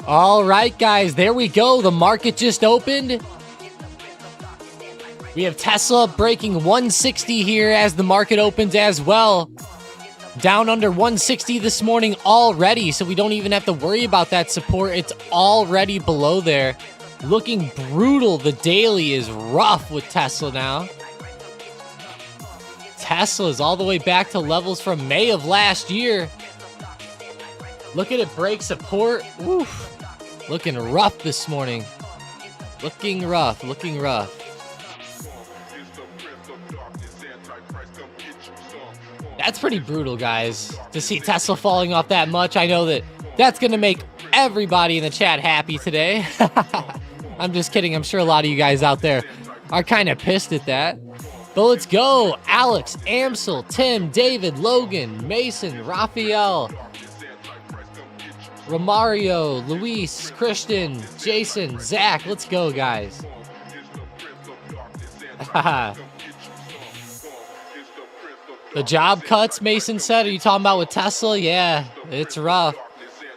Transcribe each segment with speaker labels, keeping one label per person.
Speaker 1: All right, guys, there we go. The market just opened. We have Tesla breaking 160 here as the market opens as well. Down under 160 this morning already, so we don't even have to worry about that support. It's already below there. Looking brutal. The daily is rough with Tesla now. Tesla is all the way back to levels from May of last year. Look at it break support. Oof. Looking rough this morning. Looking rough, looking rough. That's pretty brutal, guys. To see Tesla falling off that much. I know that that's going to make everybody in the chat happy today. I'm just kidding. I'm sure a lot of you guys out there are kind of pissed at that. But let's go. Alex, Amsel, Tim, David, Logan, Mason, Raphael, Romario, Luis, Christian, Jason, Zach. Let's go, guys. The job cuts, Mason said. Are you talking about with Tesla? Yeah, it's rough.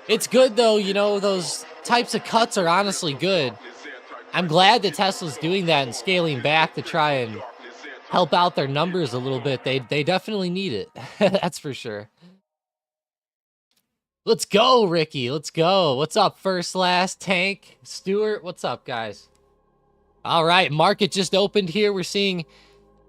Speaker 1: It's good, though. You know, those types of cuts are honestly good. I'm glad that Tesla's doing that and scaling back to try and help out their numbers a little bit. They definitely need it. That's for sure. Let's go, Ricky. Let's go. What's up, First Last, Tank, Stuart? What's up, guys? All right, market just opened here. We're seeing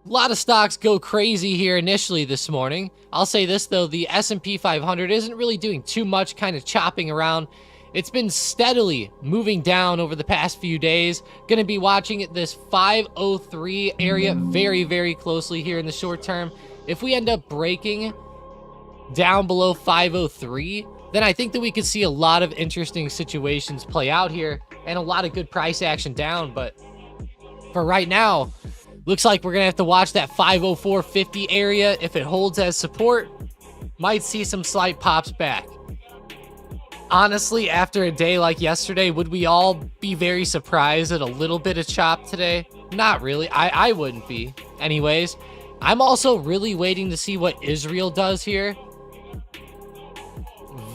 Speaker 1: a lot of stocks go crazy here initially this morning. I'll say this, though. The S&P 500 isn't really doing too much, kind of chopping around. It's been steadily moving down over the past few days. Going to be watching this 503 area very, very closely here in the short term. If we end up breaking down below 503, then I think that we could see a lot of interesting situations play out here and a lot of good price action down. But for right now, looks like we're going to have to watch that 504.50 area. If it holds as support, might see some slight pops back. Honestly, after a day like yesterday, would we all be very surprised at a little bit of chop today? Not really. I wouldn't be. Anyways, I'm also really waiting to see what Israel does here.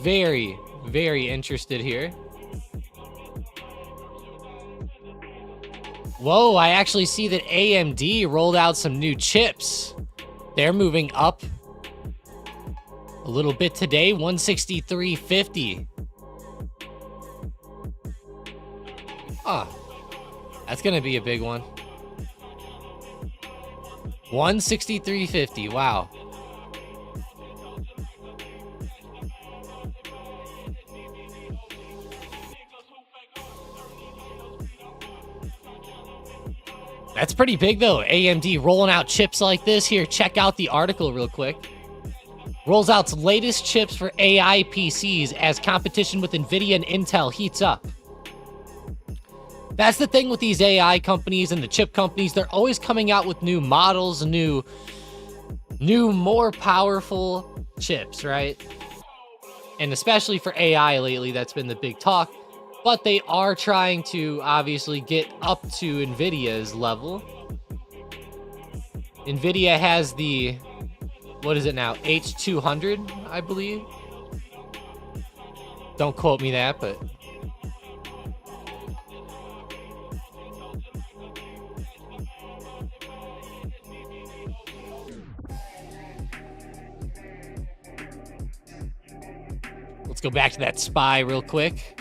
Speaker 1: Very, very interested here. Whoa, I actually see that AMD rolled out some new chips. They're moving up a little bit today, 163.50. Oh, that's going to be a big one. 163.50, wow. That's pretty big, though. AMD rolling out chips like this. Here, check out the article real quick. Rolls out its latest chips for AI PCs as competition with NVIDIA and Intel heats up. That's the thing with these AI companies and the chip companies. They're always coming out with new models, new more powerful chips, right? And especially for AI lately, that's been the big talk. But they are trying to obviously get up to NVIDIA's level. NVIDIA has the, what is it now? H200, I believe. Don't quote me that, but... Let's go back to that SPY real quick.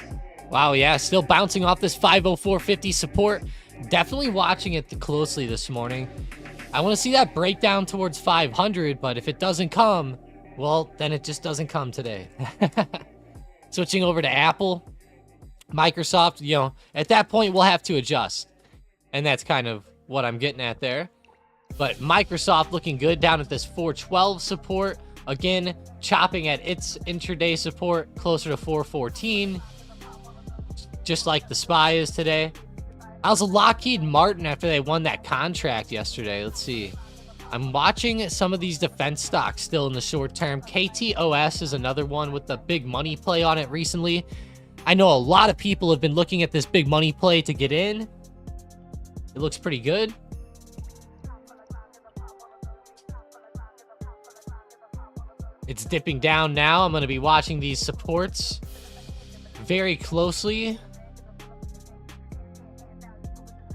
Speaker 1: Wow, yeah, still bouncing off this 504.50 support. Definitely watching it closely this morning. I want to see that breakdown towards 500, but if it doesn't come, well, then it just doesn't come today. Switching over to Apple, Microsoft, you know, at that point, we'll have to adjust. And that's kind of what I'm getting at there. But Microsoft looking good down at this 412 support. Again, chopping at its intraday support closer to 414. Just like the SPY is today. How's Lockheed Martin after they won that contract yesterday? Let's see. I'm watching some of these defense stocks still in the short term. KTOS is another one with the big money play on it recently. I know a lot of people have been looking at this big money play to get in. It looks pretty good. It's dipping down now. I'm going to be watching these supports very closely.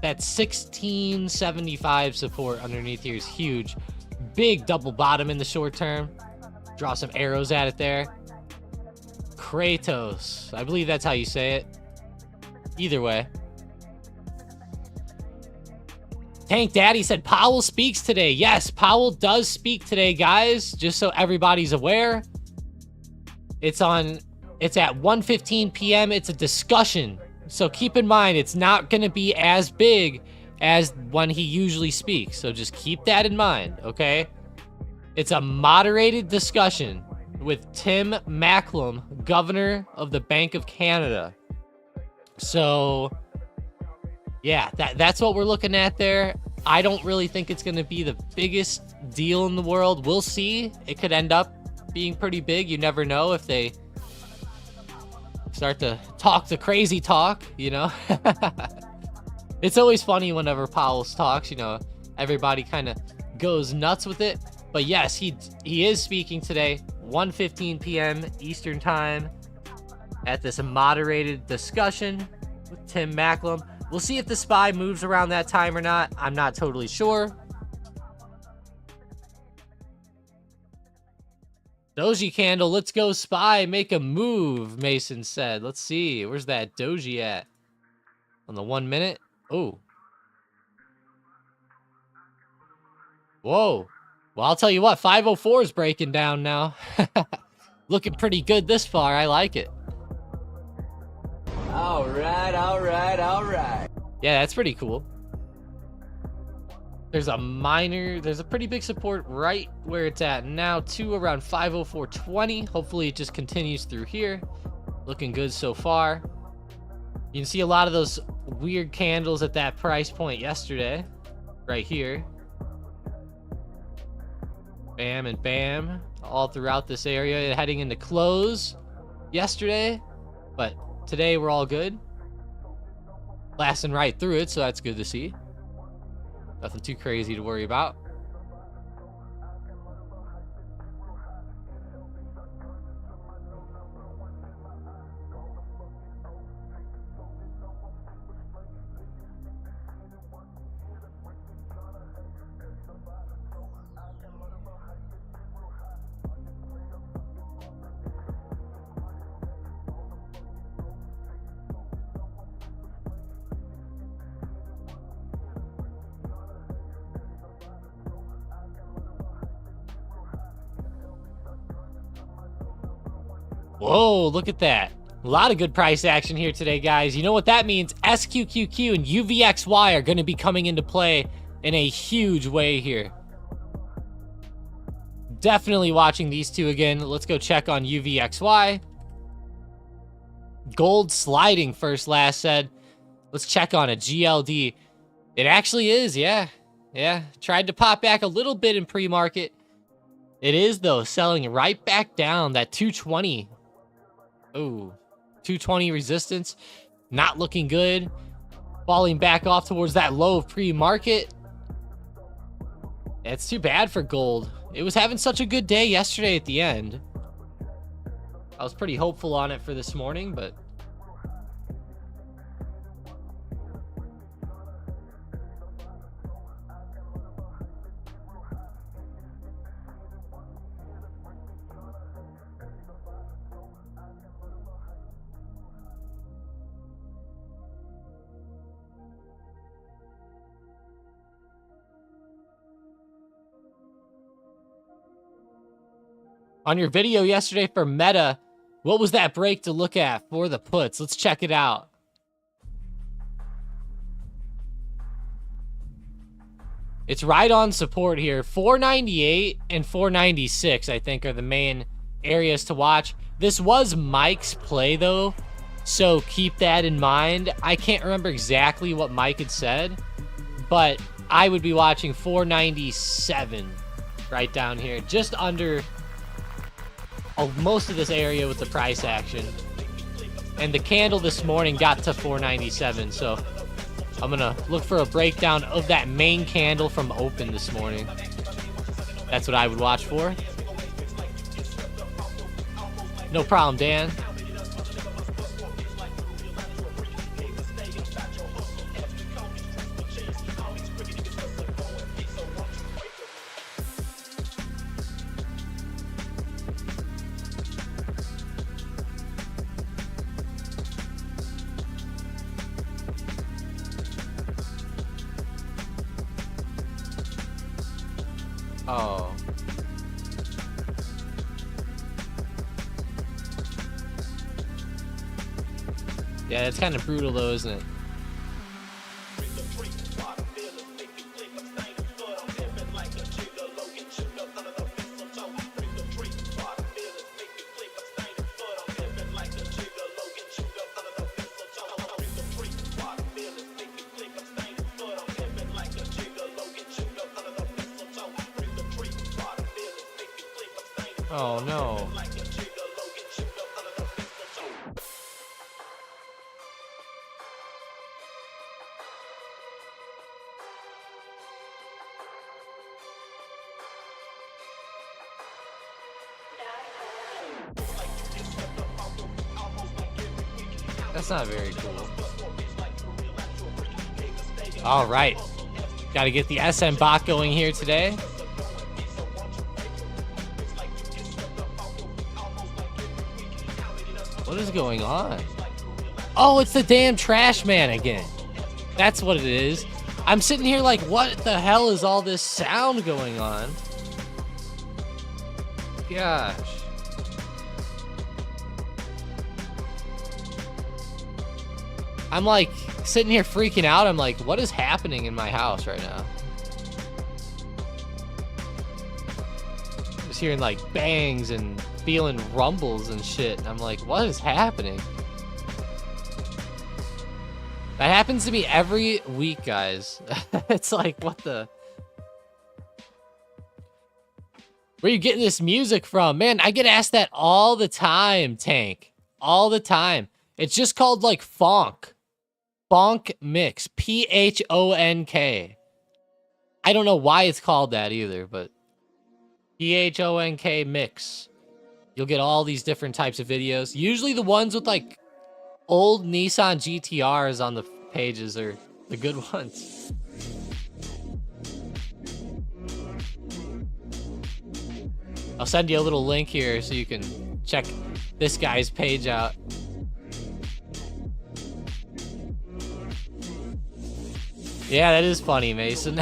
Speaker 1: That 1675 support underneath here is huge. Big double bottom in the short term. Draw some arrows at it there. Kratos. I believe that's how you say it. Either way. Tank Daddy said Powell speaks today. Yes, Powell does speak today, guys. Just so everybody's aware. It's at 1:15 p.m. It's a discussion. So keep in mind, it's not going to be as big as when he usually speaks. So just keep that in mind, okay? It's a moderated discussion with Tim Macklem, Governor of the Bank of Canada. So, yeah, that's what we're looking at there. I don't really think it's going to be the biggest deal in the world. We'll see. It could end up being pretty big. You never know if they start to talk the crazy talk, you know. It's always funny whenever Powell talks, you know, everybody kind of goes nuts with it. But yes, he is speaking today, 1:15 p.m. Eastern time at this moderated discussion with Tim Macklem. We'll see if the SPY moves around that time or not. I'm not totally sure. Doji candle, let's go SPY, make a move, Mason said. Let's see, where's that Doji at? On the 1 minute? Oh. Whoa. Well, I'll tell you what, 504 is breaking down now. Looking pretty good this far, I like it.
Speaker 2: All right, all right, all right.
Speaker 1: Yeah, that's pretty cool. There's a pretty big support right where it's at now, too, around 504.20. Hopefully it just continues through here. Looking good so far. You can see a lot of those weird candles at that price point yesterday. Right here. Bam and bam. All throughout this area, heading into close yesterday. But today we're all good. Lasting right through it, so that's good to see. Nothing too crazy to worry about. Whoa, look at that. A lot of good price action here today, guys. You know what that means? SQQQ and UVXY are going to be coming into play in a huge way here. Definitely watching these two again. Let's go check on UVXY. Gold sliding first last said. Let's check on a GLD. It actually is, yeah. Yeah, tried to pop back a little bit in pre-market. It is, though, selling right back down. That 220. Ooh, 220 resistance. Not looking good. Falling back off towards that low of pre-market. It's too bad for gold. It was having such a good day yesterday at the end. I was pretty hopeful on it for this morning, but... on your video yesterday for Meta, what was that break to look at for the puts? Let's check it out. It's right on support here. 498 and 496, I think, are the main areas to watch. This was Mike's play, though, so keep that in mind. I can't remember exactly what Mike had said, but I would be watching 497 right down here, just under... most of this area with the price action. And the candle this morning got to 497, so I'm gonna look for a breakdown of that main candle from open this morning. That's what I would watch for. No problem, Dan. Oh. Yeah, it's kind of brutal though, isn't it? Oh no. That's not very cool. All right. Got to get the SM bot going here today. What is going on? Oh, it's the damn trash man again. That's what it is. I'm sitting here like, what the hell is all this sound going on? Gosh. I'm like sitting here freaking out. I'm like, what is happening in my house right now? Just hearing like bangs and feeling rumbles and shit. I'm like, what is happening? That happens to me every week, guys. It's like, what the... Where are you getting this music from? Man, I get asked that all the time, Tank. All the time. It's just called, like, funk. Funk mix. P-H-O-N-K. I don't know why it's called that either, but... P-H-O-N-K mix. You'll get all these different types of videos. Usually the ones with, like, old Nissan GTRs on the pages are the good ones. I'll send you a little link here so you can check this guy's page out. Yeah, that is funny, Mason.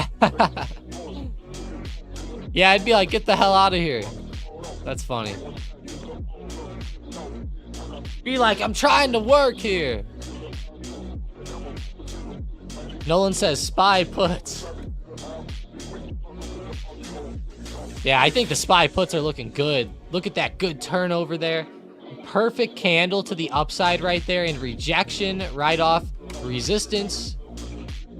Speaker 1: Yeah, I'd be like, get the hell out of here. That's funny. Be like, I'm trying to work here. Nolan says SPY puts. Yeah, I think the SPY puts are looking good. Look at that good turnover there. Perfect candle to the upside right there, and rejection right off resistance,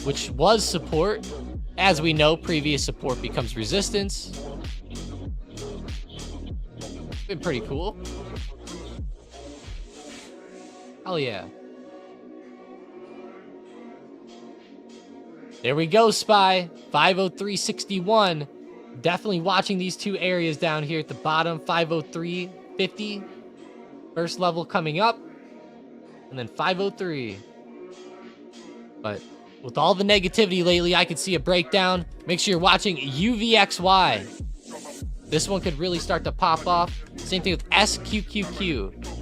Speaker 1: which was support. As we know, previous support becomes resistance. Been pretty cool. Hell yeah. There we go, SPY. 503.61. Definitely watching these two areas down here at the bottom. 503.50. First level coming up. And then 503. But with all the negativity lately, I could see a breakdown. Make sure you're watching UVXY. This one could really start to pop off. Same thing with SQQQ.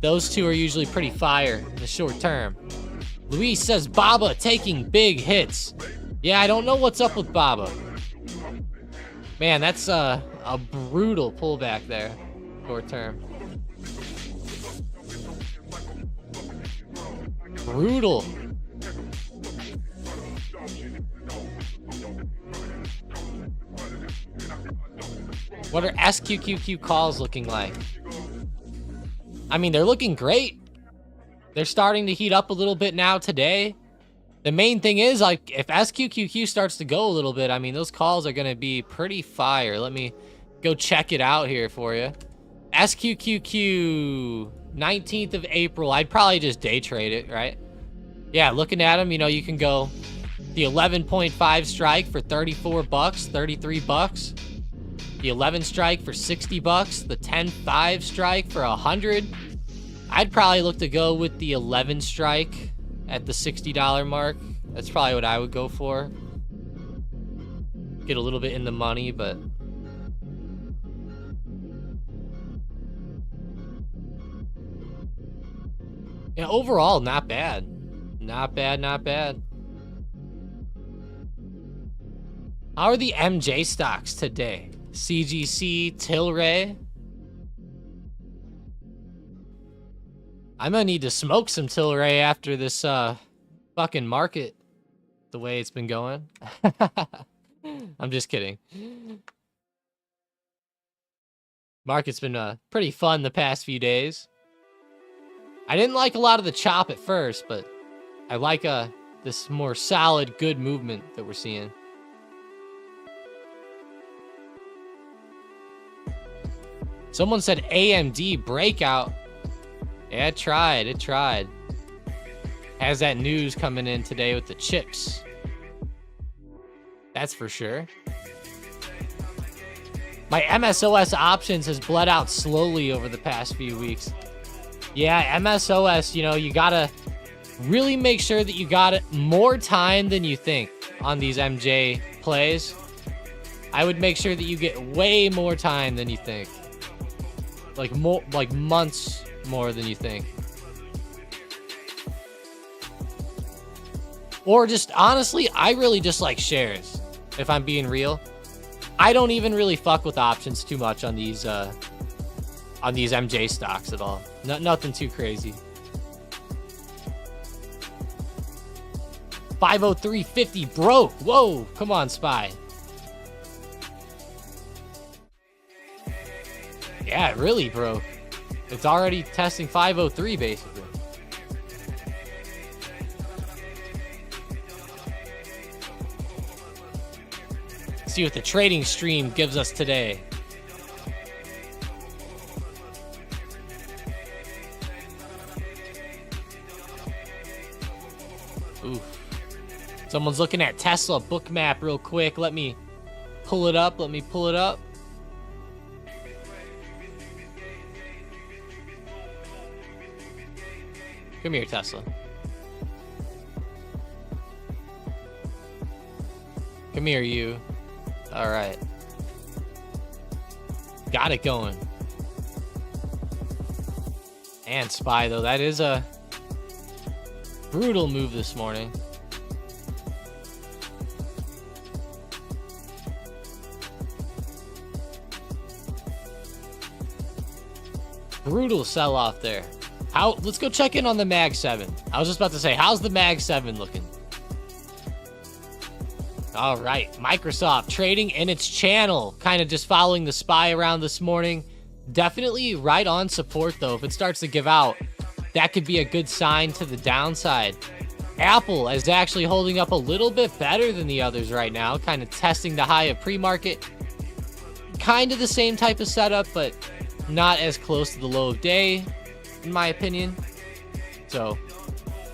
Speaker 1: Those two are usually pretty fire in the short term. Luis says Baba taking big hits. Yeah, I don't know what's up with Baba. Man, that's a brutal pullback there, short term. Brutal. What are SQQQ calls looking like? I mean, they're looking great. They're starting to heat up a little bit now today. The main thing is, like, if SQQQ starts to go a little bit, I mean, those calls are going to be pretty fire. Let me go check it out here for you. SQQQ, 19th of April. I'd probably just day trade it, right? Yeah, looking at them, you know, you can go the 11.5 strike for 34 bucks, 33 bucks. The 11 strike for 60 bucks. The 10.5 strike for 100. I'd probably look to go with the 11 strike at the $60 mark. That's probably what I would go for. Get a little bit in the money, but yeah, overall, not bad. Not bad, not bad. How are the MJ stocks today? CGC, Tilray. I'm gonna need to smoke some Tilray after this fucking market, the way it's been going. I'm just kidding. Market's been pretty fun the past few days. I didn't like a lot of the chop at first, but I like this more solid, good movement that we're seeing. Someone said AMD breakout. Yeah, it tried. It tried. Has that news coming in today with the chips. That's for sure. My MSOS options has bled out slowly over the past few weeks. Yeah, MSOS, you know, you gotta really make sure that you got more time than you think on these MJ plays. I would make sure that you get way more time than you think. Like months more than you think. Or just, honestly, I really just like shares, if I'm being real. I don't even really fuck with options too much on these MJ stocks at all. Nothing too crazy. 503.50 broke. Whoa, come on, SPY. Yeah, it really broke. It's already testing 503 basically. See what the trading stream gives us today. Oof. Someone's looking at Tesla book map real quick. Let me pull it up. Come here, Tesla. Come here, you. All right. Got it going. And SPY, though. That is a brutal move this morning. Brutal sell-off there. Let's go check in on the Mag 7. I was just about to say, how's the Mag 7 looking? All right, Microsoft trading in its channel, kind of just following the SPY around this morning. Definitely right on support, though. If it starts to give out, that could be a good sign to the downside. Apple is actually holding up a little bit better than the others right now, kind of testing the high of pre-market. Kind of the same type of setup, but not as close to the low of day, in my opinion. So,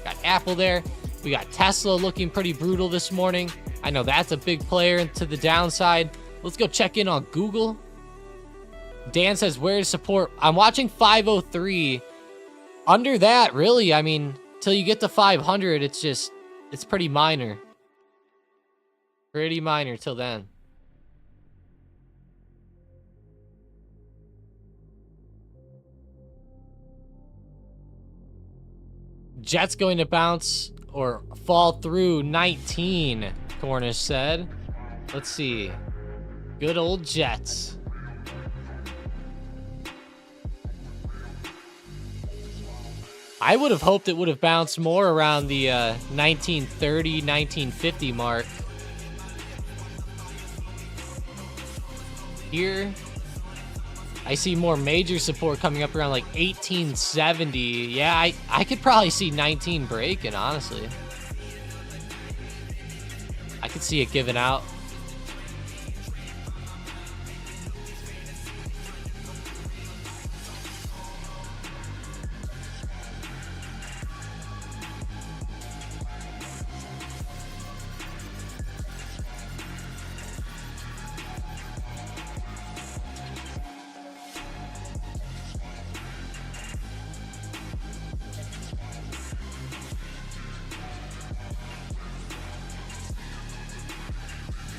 Speaker 1: got Apple there. We got Tesla looking pretty brutal this morning. I know that's a big player to the downside. Let's go check in on Google. Dan says, where's support? I'm watching 503. Under that, really, I mean, till you get to 500, it's pretty minor. Pretty minor till then. Jets going to bounce or fall through 19, Cornish said. Let's see. Good old Jets. I would have hoped it would have bounced more around the 1930, 1950 mark. Here, I see more major support coming up around like 1870. Yeah, I could probably see 19 breaking, honestly. I could see it giving out.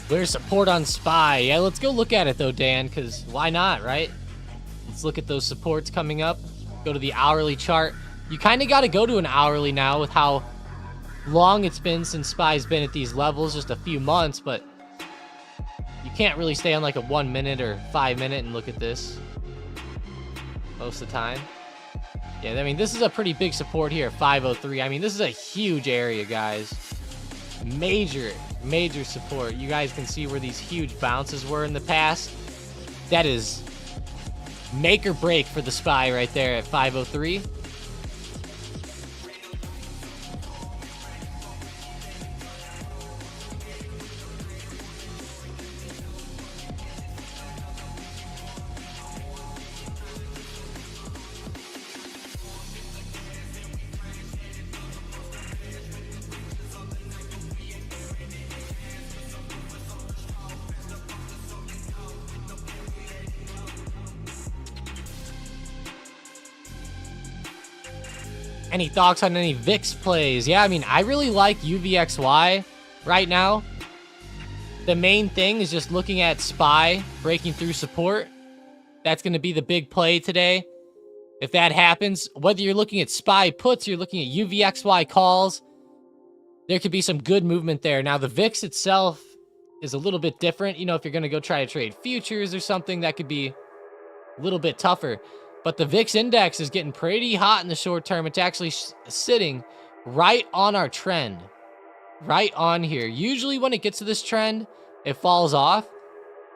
Speaker 1: Where's support on SPY? Yeah, let's go look at it though, Dan, because why not, right? Let's look at those supports coming up. Go to the hourly chart. You kind of got to go to an hourly now with how long it's been since SPY's been at these levels, just a few months, but you can't really stay on like a 1 minute or 5 minute and look at this most of the time. Yeah, I mean, this is a pretty big support here at 503. I mean, this is a huge area, guys. Major support. You guys can see where these huge bounces were in the past. That is make or break for the SPY right there at 503. Any thoughts on any VIX plays? Yeah, I mean, I really like UVXY right now. The main thing is just looking at SPY breaking through support. That's going to be the big play today. If that happens, whether you're looking at SPY puts, you're looking at UVXY calls, there could be some good movement there. Now, the VIX itself is a little bit different. You know, if you're going to go try to trade futures or something, that could be a little bit tougher. But the VIX index is getting pretty hot in the short term. It's actually sitting right on our trend. Right on here. Usually when it gets to this trend, it falls off.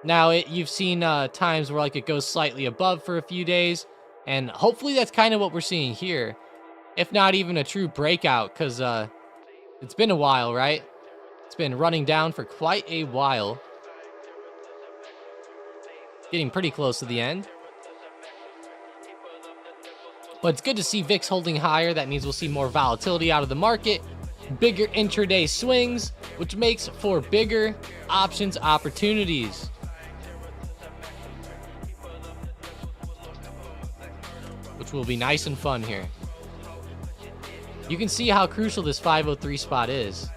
Speaker 1: Now, you've seen times where like it goes slightly above for a few days. And hopefully that's kind of what we're seeing here. If not even a true breakout, because it's been a while, right? It's been running down for quite a while. Getting pretty close to the end. But it's good to see VIX holding higher. That means we'll see more volatility out of the market, bigger intraday swings, which makes for bigger options opportunities. Which will be nice and fun here. You can see how crucial this 503 spot is.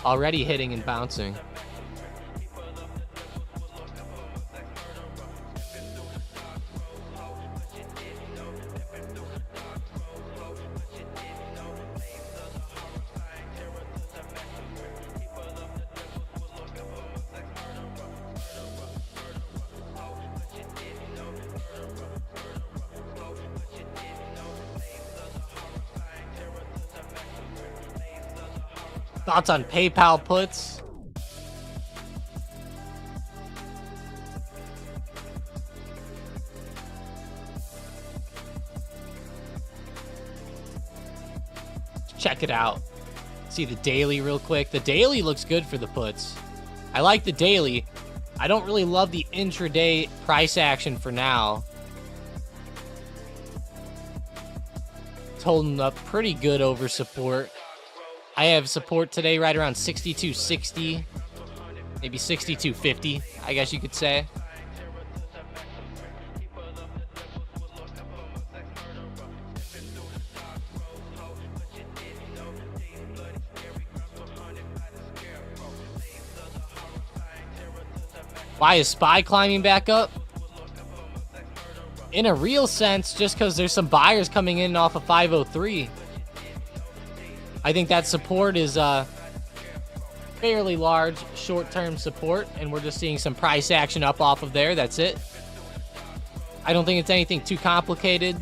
Speaker 1: Already hitting and bouncing. Thoughts on PayPal puts? Check it out. See the daily real quick. The daily looks good for the puts. I like the daily. I don't really love the intraday price action for now. It's holding up pretty good over support. I have support today right around 62.60, maybe 62.50, I guess you could say. Why is SPY climbing back up? In a real sense, just because there's some buyers coming in off of 503. I think that support is fairly large short-term support, and we're just seeing some price action up off of there. That's it. I don't think it's anything too complicated.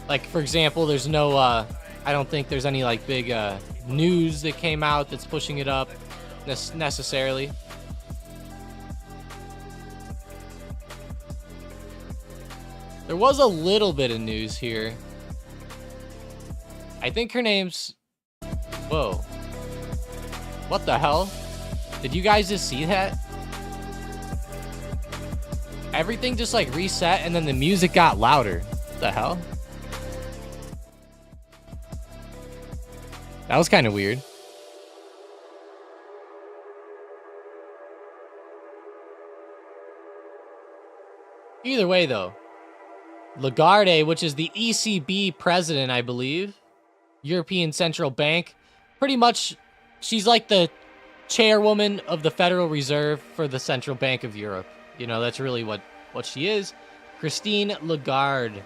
Speaker 1: Like, for example, there's no, I don't think there's any, like, big news that came out that's pushing it up necessarily. There was a little bit of news here. I think her name's... Whoa. What the hell? Did you guys just see that? Everything just like reset and then the music got louder. What the hell? That was kind of weird. Either way, though, Lagarde, which is the ECB president, I believe, European Central Bank, pretty much, she's like the chairwoman of the Federal Reserve for the Central Bank of Europe. You know, that's really what she is. Christine Lagarde.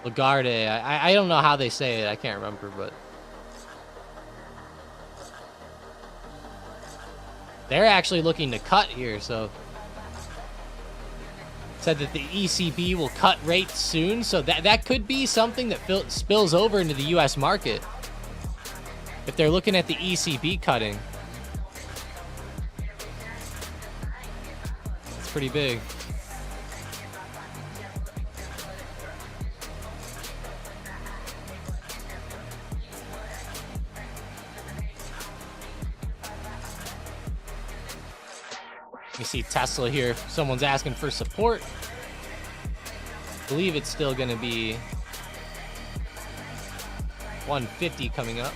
Speaker 1: Lagarde. I don't know how they say it. I can't remember, but... They're actually looking to cut here, so... Said that the ECB will cut rates soon, so that could be something that spills over into the U.S. market. If they're looking at the ECB cutting. It's pretty big. You see Tesla here. Someone's asking for support. I believe it's still going to be 150 coming up.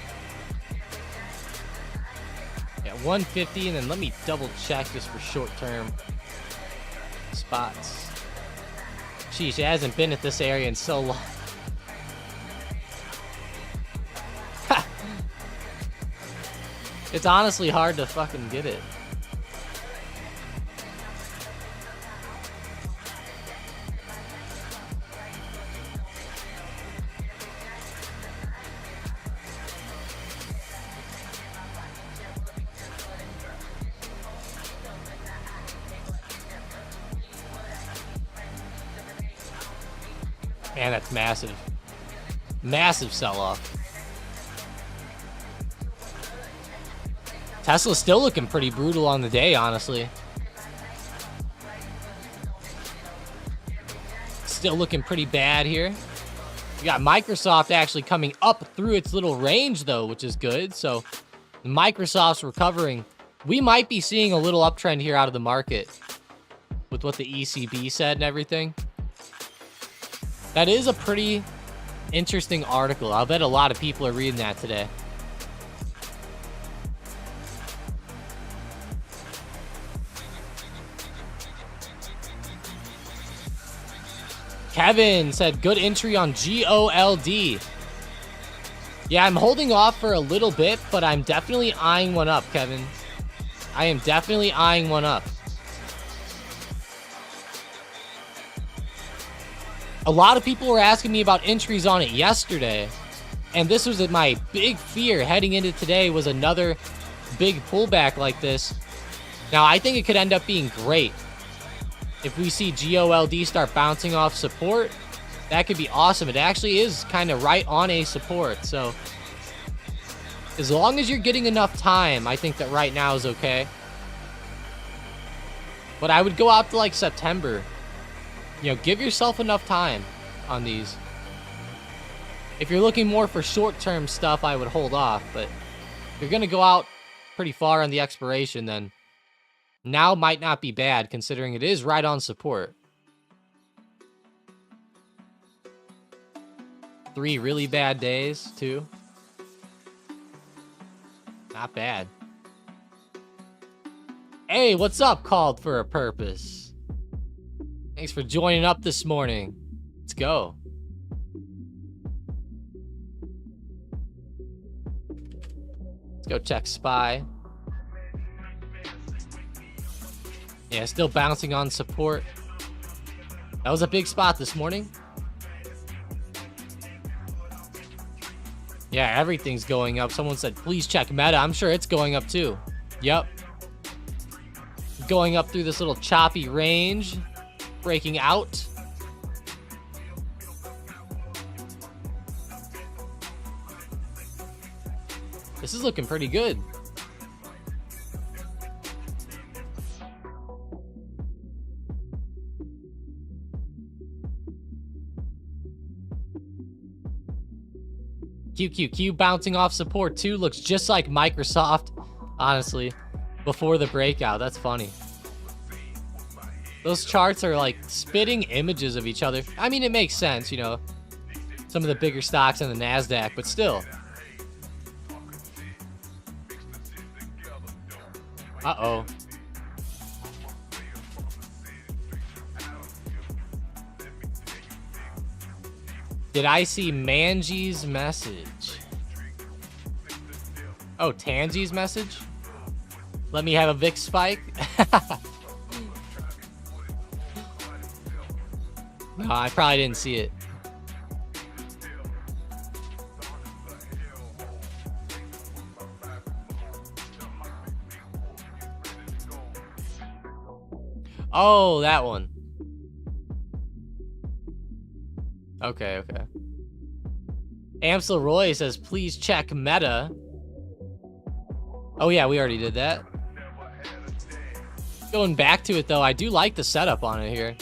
Speaker 1: Yeah, 150, and then let me double check just for short-term spots. Sheesh, it hasn't been at this area in so long. It's honestly hard to fucking get it. Man, that's massive. Massive sell-off. Tesla's still looking pretty brutal on the day, honestly. Still looking pretty bad here. We got Microsoft actually coming up through its little range, though, which is good. So, Microsoft's recovering. We might be seeing a little uptrend here out of the market with what the ECB said and everything. That is a pretty interesting article. I'll bet a lot of people are reading that today. Kevin said, good entry on GOLD. Yeah, I'm holding off for a little bit, but I'm definitely eyeing one up, Kevin. I am definitely eyeing one up. A lot of people were asking me about entries on it yesterday, and this was my big fear heading into today was another big pullback like this. Now, I think it could end up being great. If we see GOLD start bouncing off support, That could be awesome. It actually is kind of right on a support. So as long as you're getting enough time, I think that right now is okay. But I would go out to like September. You know, give yourself enough time on these. If you're looking more for short-term stuff, I would hold off. But if you're going to go out pretty far on the expiration, then now might not be bad, considering it is right on support. 3 really bad days, too. Not bad. Hey, what's up, Called for a Purpose? Thanks for joining up this morning. Let's go. Let's go check SPY. Yeah, still bouncing on support. That was a big spot this morning. Yeah, everything's going up. Someone said, please check Meta. I'm sure it's going up too. Yep. Going up through this little choppy range. Breaking out. This is looking pretty good. QQQ bouncing off support too. Looks just like Microsoft, honestly, before the breakout. That's funny. Those charts are like spitting images of each other. I mean, it makes sense, you know, some of the bigger stocks in the NASDAQ, but still. Uh-oh. Did I see Manji's message? Oh, Tanji's message? Let me have a VIX spike? No, I probably didn't see it. Oh, that one. Okay, okay. Amsel Roy says, please check Meta. Oh yeah, we already did that. Going back to it though, I do like the setup on it here.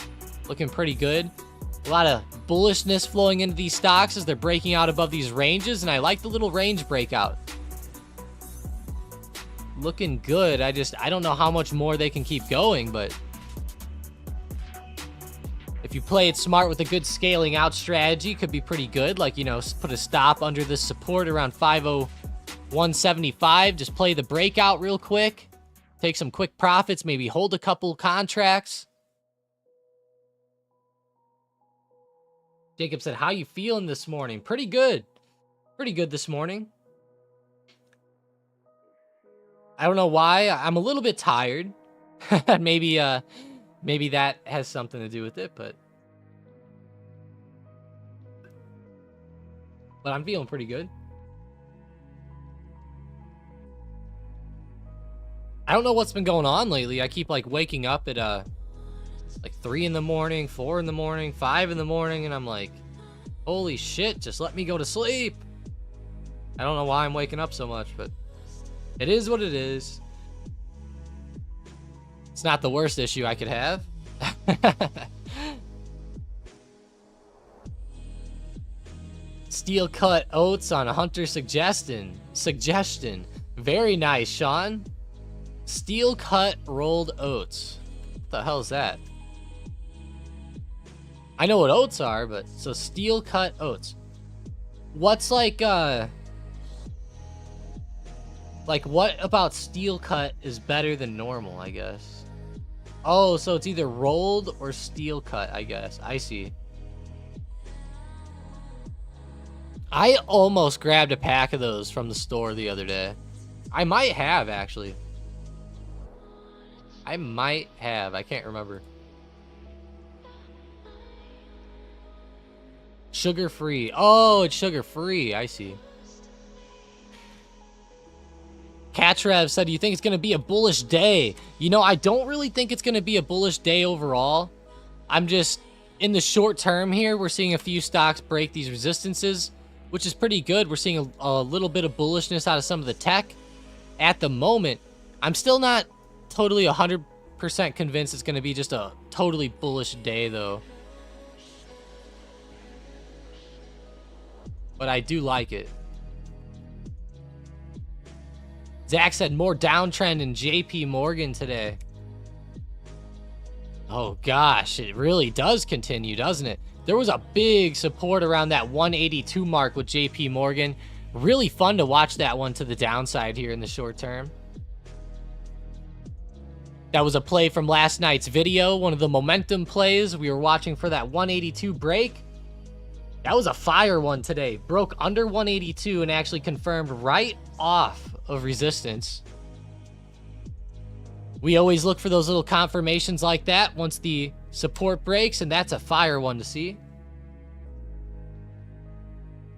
Speaker 1: Looking pretty good. A lot of bullishness flowing into these stocks as they're breaking out above these ranges, and I like the little range breakout. Looking good. I don't know how much more they can keep going, but if you play it smart with a good scaling out strategy, could be pretty good. Like, you know, put a stop under this support around 501.75. Just play the breakout real quick. Take some quick profits. Maybe hold a couple contracts. Jacob said, how you feeling this morning? Pretty good. Pretty good this morning. I don't know why. I'm a little bit tired. Maybe that has something to do with it, but I'm feeling pretty good. I don't know what's been going on lately. I keep like waking up at like 3 in the morning, 4 in the morning, 5 in the morning, and I'm like, holy shit, just let me go to sleep. I don't know why I'm waking up so much, but it is what it is. It's not the worst issue I could have. Steel cut oats on a Hunter suggestion. Very nice, Sean. Steel cut rolled oats. What the hell is that? I know what oats are, but so steel cut oats. What's like what about steel cut is better than normal, I guess? Oh, so it's either rolled or steel cut, I guess. I see. I almost grabbed a pack of those from the store the other day. I might have, actually. I might have. I can't remember. Sugar-free. Oh, it's sugar-free. I see. Catrev said, do you think it's going to be a bullish day? You know, I don't really think it's going to be a bullish day overall. in the short term here, we're seeing a few stocks break these resistances, which is pretty good. We're seeing a little bit of bullishness out of some of the tech at the moment. I'm still not totally 100% convinced it's going to be just a totally bullish day, though. But I do like it. Zach said more downtrend in JP Morgan today. Oh gosh, it really does continue, doesn't it? There was a big support around that 182 mark with JP Morgan. Really fun to watch that one to the downside here in the short term. That was a play from last night's video, one of the momentum plays. We were watching for that 182 break. That was a fire one today. Broke under 182 and actually confirmed right off of resistance. We always look for those little confirmations like that once the support breaks, and that's a fire one to see.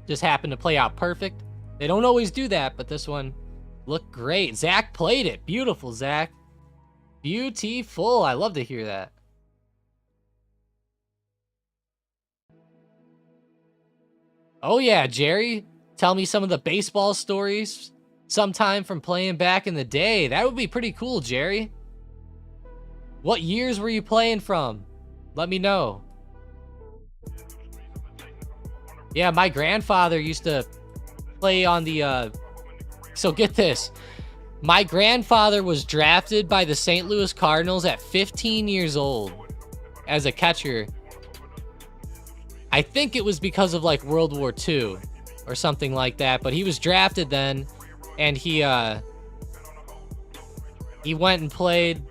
Speaker 1: Just happened to play out perfect. They don't always do that, but this one looked great. Zach played it. Beautiful, Zach. Beautiful. I love to hear that. Oh yeah, Jerry. Tell me some of the baseball stories sometime from playing back in the day. That would be pretty cool, Jerry. What years were you playing from? Let me know. Yeah, my grandfather used to play on the, so get this. My grandfather was drafted by the St. Louis Cardinals at 15 years old as a catcher. I think it was because of like World War II or something like that, but he was drafted then, and he went and played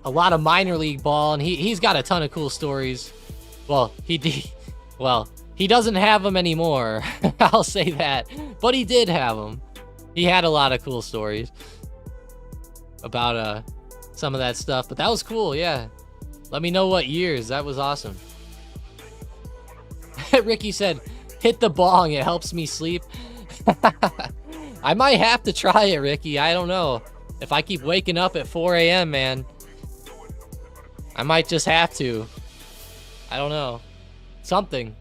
Speaker 1: a lot of minor league ball, and he's got a ton of cool stories. Well, he doesn't have them anymore. I'll say that, but he did have them. He had a lot of cool stories about some of that stuff, but that was cool. Yeah, let me know what years. That was awesome. Ricky said, hit the bong, it helps me sleep. I might have to try it, Ricky. I don't know. If I keep waking up at 4 a.m., man, I might just have to. I don't know. Something.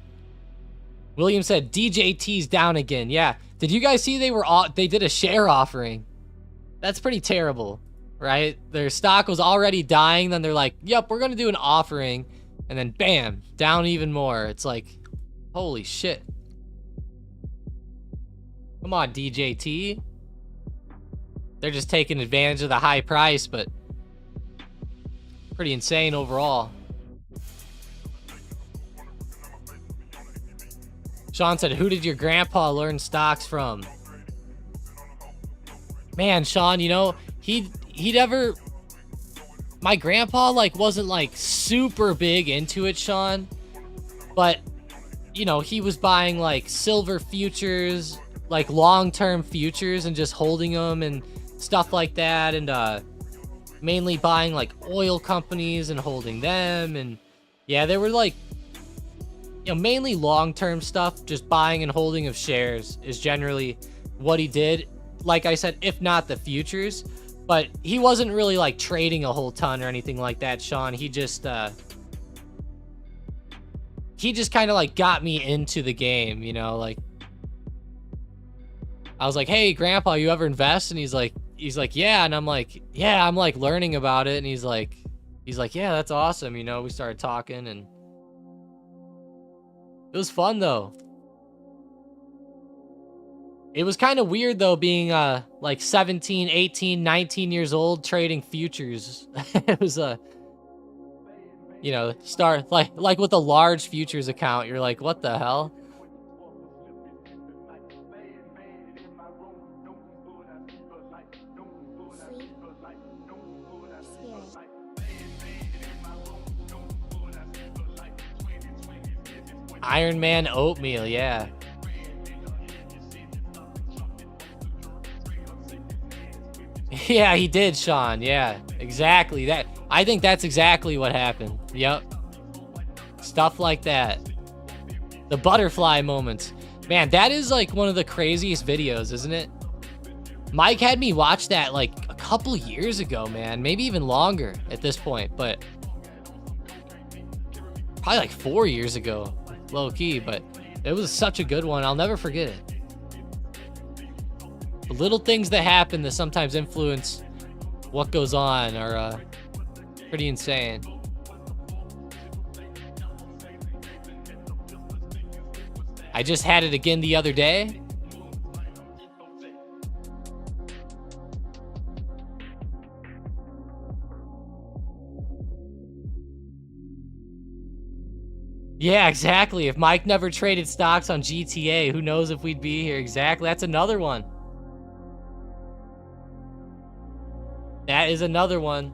Speaker 1: William said, DJT's down again. Yeah. Did you guys see they did a share offering? That's pretty terrible, right? Their stock was already dying. Then they're like, yep, we're going to do an offering. And then bam, down even more. It's like, holy shit. Come on, DJT. They're just taking advantage of the high price, but pretty insane overall. Sean said, who did your grandpa learn stocks from? Man, Sean, you know, he'd ever... My grandpa, like, wasn't, like, super big into it, Sean. But, you know, he was buying, like, silver futures, like, long-term futures, and just holding them and stuff like that. And, mainly buying, like, oil companies and holding them. And, yeah, they were, like... You know, mainly long-term stuff, just buying and holding of shares is generally what he did. Like I said, if not the futures, but he wasn't really like trading a whole ton or anything like that, Sean. He just kind of like got me into the game, you know, like I was like, hey, Grandpa, you ever invest? And he's like, yeah. And I'm like, yeah, I'm like learning about it. And he's like, yeah, that's awesome. You know, we started talking and it was fun, though. It was kind of weird, though, being like 17, 18, 19 years old trading futures. It was you know, start like with a large futures account. You're like, what the hell? Iron Man oatmeal, yeah. Yeah, he did, Sean. Yeah, exactly. That I think that's exactly what happened. Yep. Stuff like that. The butterfly moments. Man, that is like one of the craziest videos, isn't it? Mike had me watch that like a couple years ago, man. Maybe even longer at this point, but probably like 4 years ago, low key, but it was such a good one. I'll never forget it. The little things that happen that sometimes influence what goes on are pretty insane. I just had it again the other day. Yeah, exactly. If Mike never traded stocks on GTA, who knows if we'd be here. Exactly. That's another one. That is another one.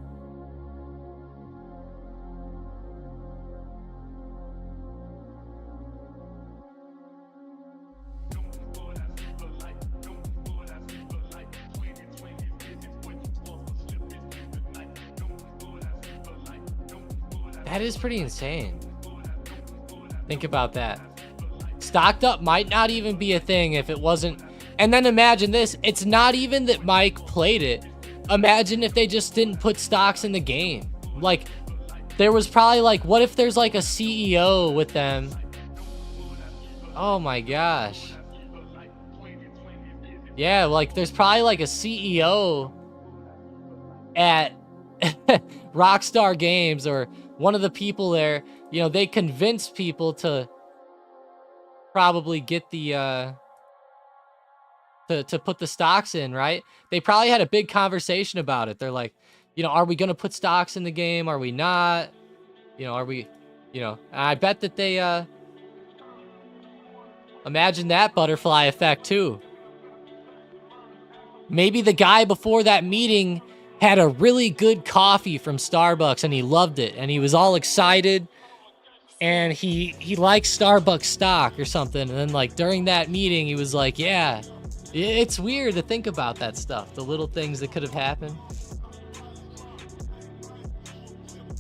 Speaker 1: That is pretty insane. Think about that. Stocked up might not even be a thing if it wasn't. And then imagine this. It's not even that Mike played it. Imagine if they just didn't put stocks in the game. Like, there was probably like, what if there's like a CEO with them? Oh my gosh. Yeah, like there's probably like a CEO at Rockstar Games, or one of the people there, you know, they convinced people to probably get the to put the stocks in, right? They probably had a big conversation about it. They're like, you know, are we going to put stocks in the game? Are we not? You know, are we, you know, I bet that they imagine that butterfly effect too. Maybe the guy before that meeting had a really good coffee from Starbucks and he loved it and he was all excited and he likes Starbucks stock or something. And then like during that meeting, he was like, yeah, it's weird to think about that stuff. The little things that could have happened.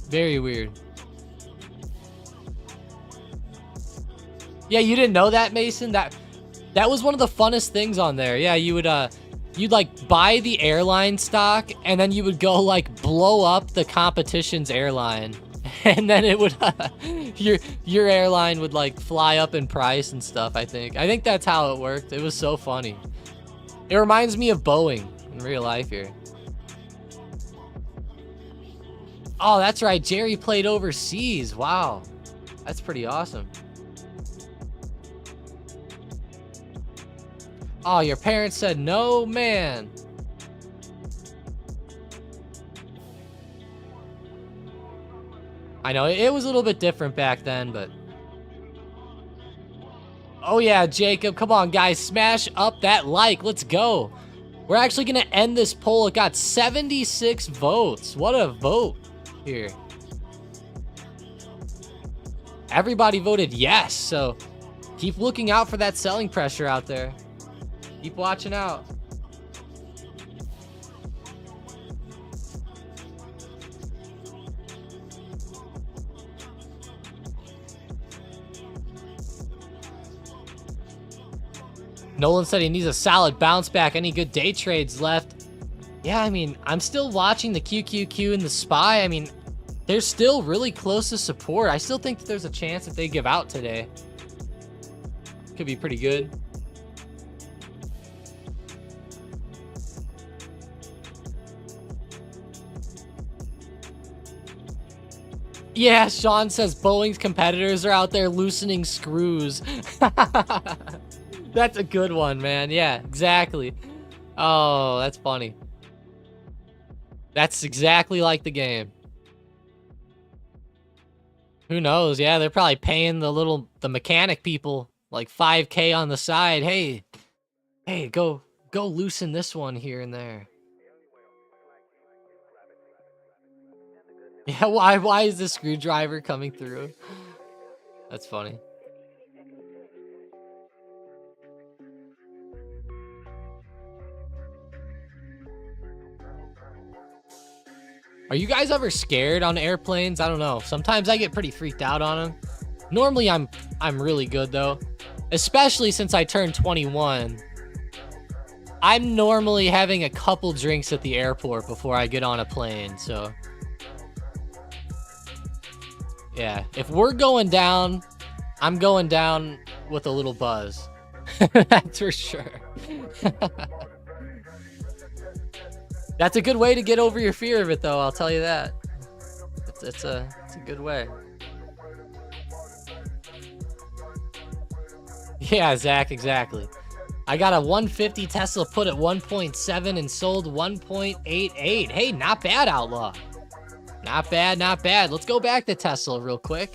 Speaker 1: Very weird. Yeah, you didn't know that, Mason? That was one of the funnest things on there. Yeah, you would you'd like buy the airline stock and then you would go like blow up the competition's airline. And then it would your airline would like fly up in price and stuff, I think. I think that's how it worked. It was so funny. It reminds me of Boeing in real life here. Oh, that's right. Jerry played overseas. Wow. That's pretty awesome. Oh, your parents said no, man. I know, it was a little bit different back then, but... Oh yeah, Jacob, come on, guys. Smash up that like. Let's go. We're actually going to end this poll. It got 76 votes. What a vote here. Everybody voted yes, so keep looking out for that selling pressure out there. Keep watching out. Nolan said he needs a solid bounce back. Any good day trades left? Yeah, I mean, I'm still watching the QQQ and the SPY. I mean, they're still really close to support. I still think that there's a chance that they give out today. Could be pretty good. Yeah, Sean says Boeing's competitors are out there loosening screws. That's a good one, man. Yeah, exactly. Oh, that's funny. That's exactly like the game. Who knows? Yeah, they're probably paying the mechanic people like 5K on the side. Hey, go loosen this one here and there. Yeah, why is the screwdriver coming through? That's funny. Are you guys ever scared on airplanes? I don't know. Sometimes I get pretty freaked out on them. Normally I'm really good though. Especially since I turned 21. I'm normally having a couple drinks at the airport before I get on a plane, so Yeah, if we're going down, I'm going down with a little buzz. That's for sure. That's a good way to get over your fear of it, though. I'll tell you that. It's a good way. Yeah, Zach, exactly. I got a 150 Tesla put at 1.7 and sold 1.88. Hey, not bad, Outlaw. Not bad, not bad. Let's go back to Tesla real quick.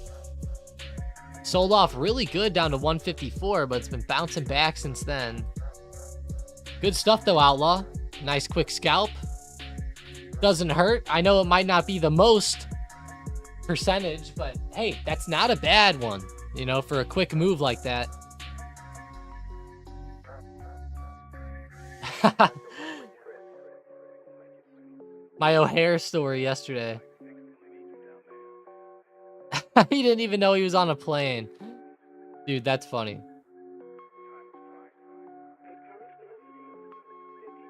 Speaker 1: Sold off really good down to 154, but it's been bouncing back since then. Good stuff, though, Outlaw. Nice quick scalp. Doesn't hurt. I know it might not be the most percentage, but hey, that's not a bad one, you know, for a quick move like that. My O'Hare story yesterday. He didn't even know he was on a plane. Dude, that's funny.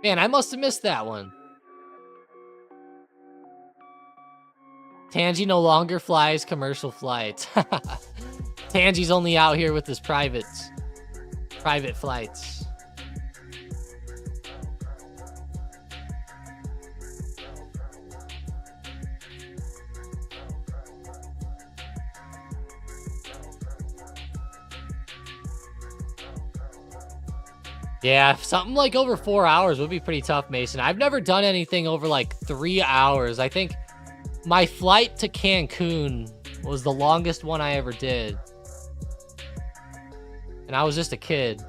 Speaker 1: Man, I must have missed that one. Tangy no longer flies commercial flights. Tangy's only out here with his private flights. Yeah, something like over 4 hours would be pretty tough, Mason. I've never done anything over like 3 hours. I think my flight to Cancun was the longest one I ever did. And I was just a kid.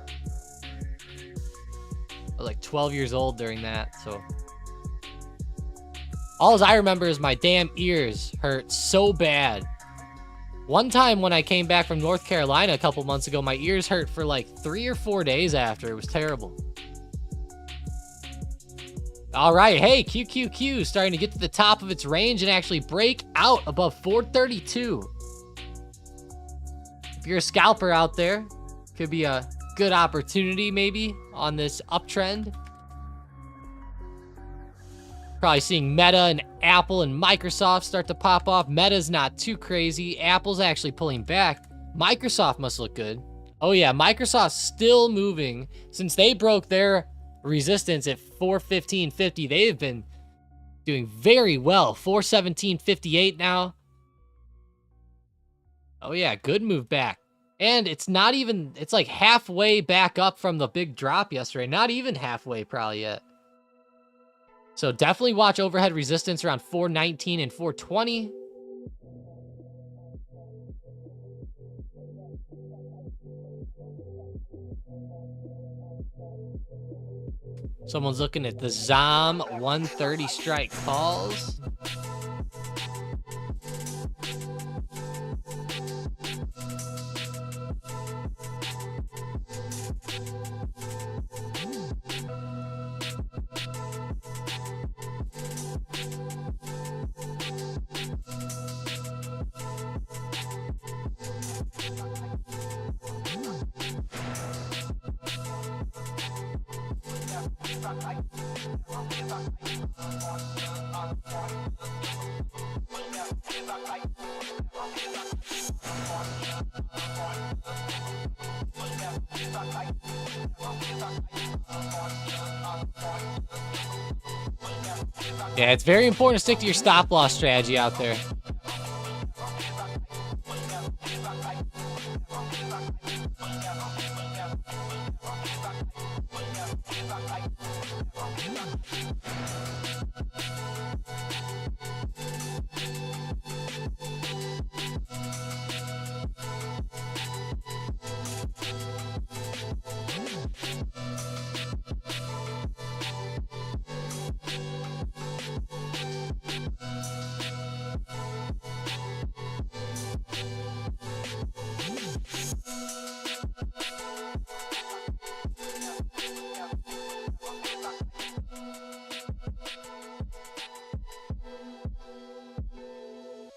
Speaker 1: I was like 12 years old during that, so. All I remember is my damn ears hurt so bad. One time when I came back from North Carolina a couple months ago, my ears hurt for like 3 or 4 days after. It was terrible. All right, hey, QQQ starting to get to the top of its range and actually break out above 432. If you're a scalper out there, could be a good opportunity maybe on this uptrend. Probably seeing Meta and Apple and Microsoft start to pop off. Meta's not too crazy. Apple's actually pulling back. Microsoft must look good. Oh yeah, Microsoft's still moving. Since they broke their resistance at 415.50, they've been doing very well. 417.58 now. Oh yeah, good move back. And it's not even, it's like halfway back up from the big drop yesterday. Not even halfway probably yet. So definitely watch overhead resistance around 419 and 420. Someone's looking at the ZOM 130 strike calls. Yeah, it's very important to stick to your stop loss strategy out there.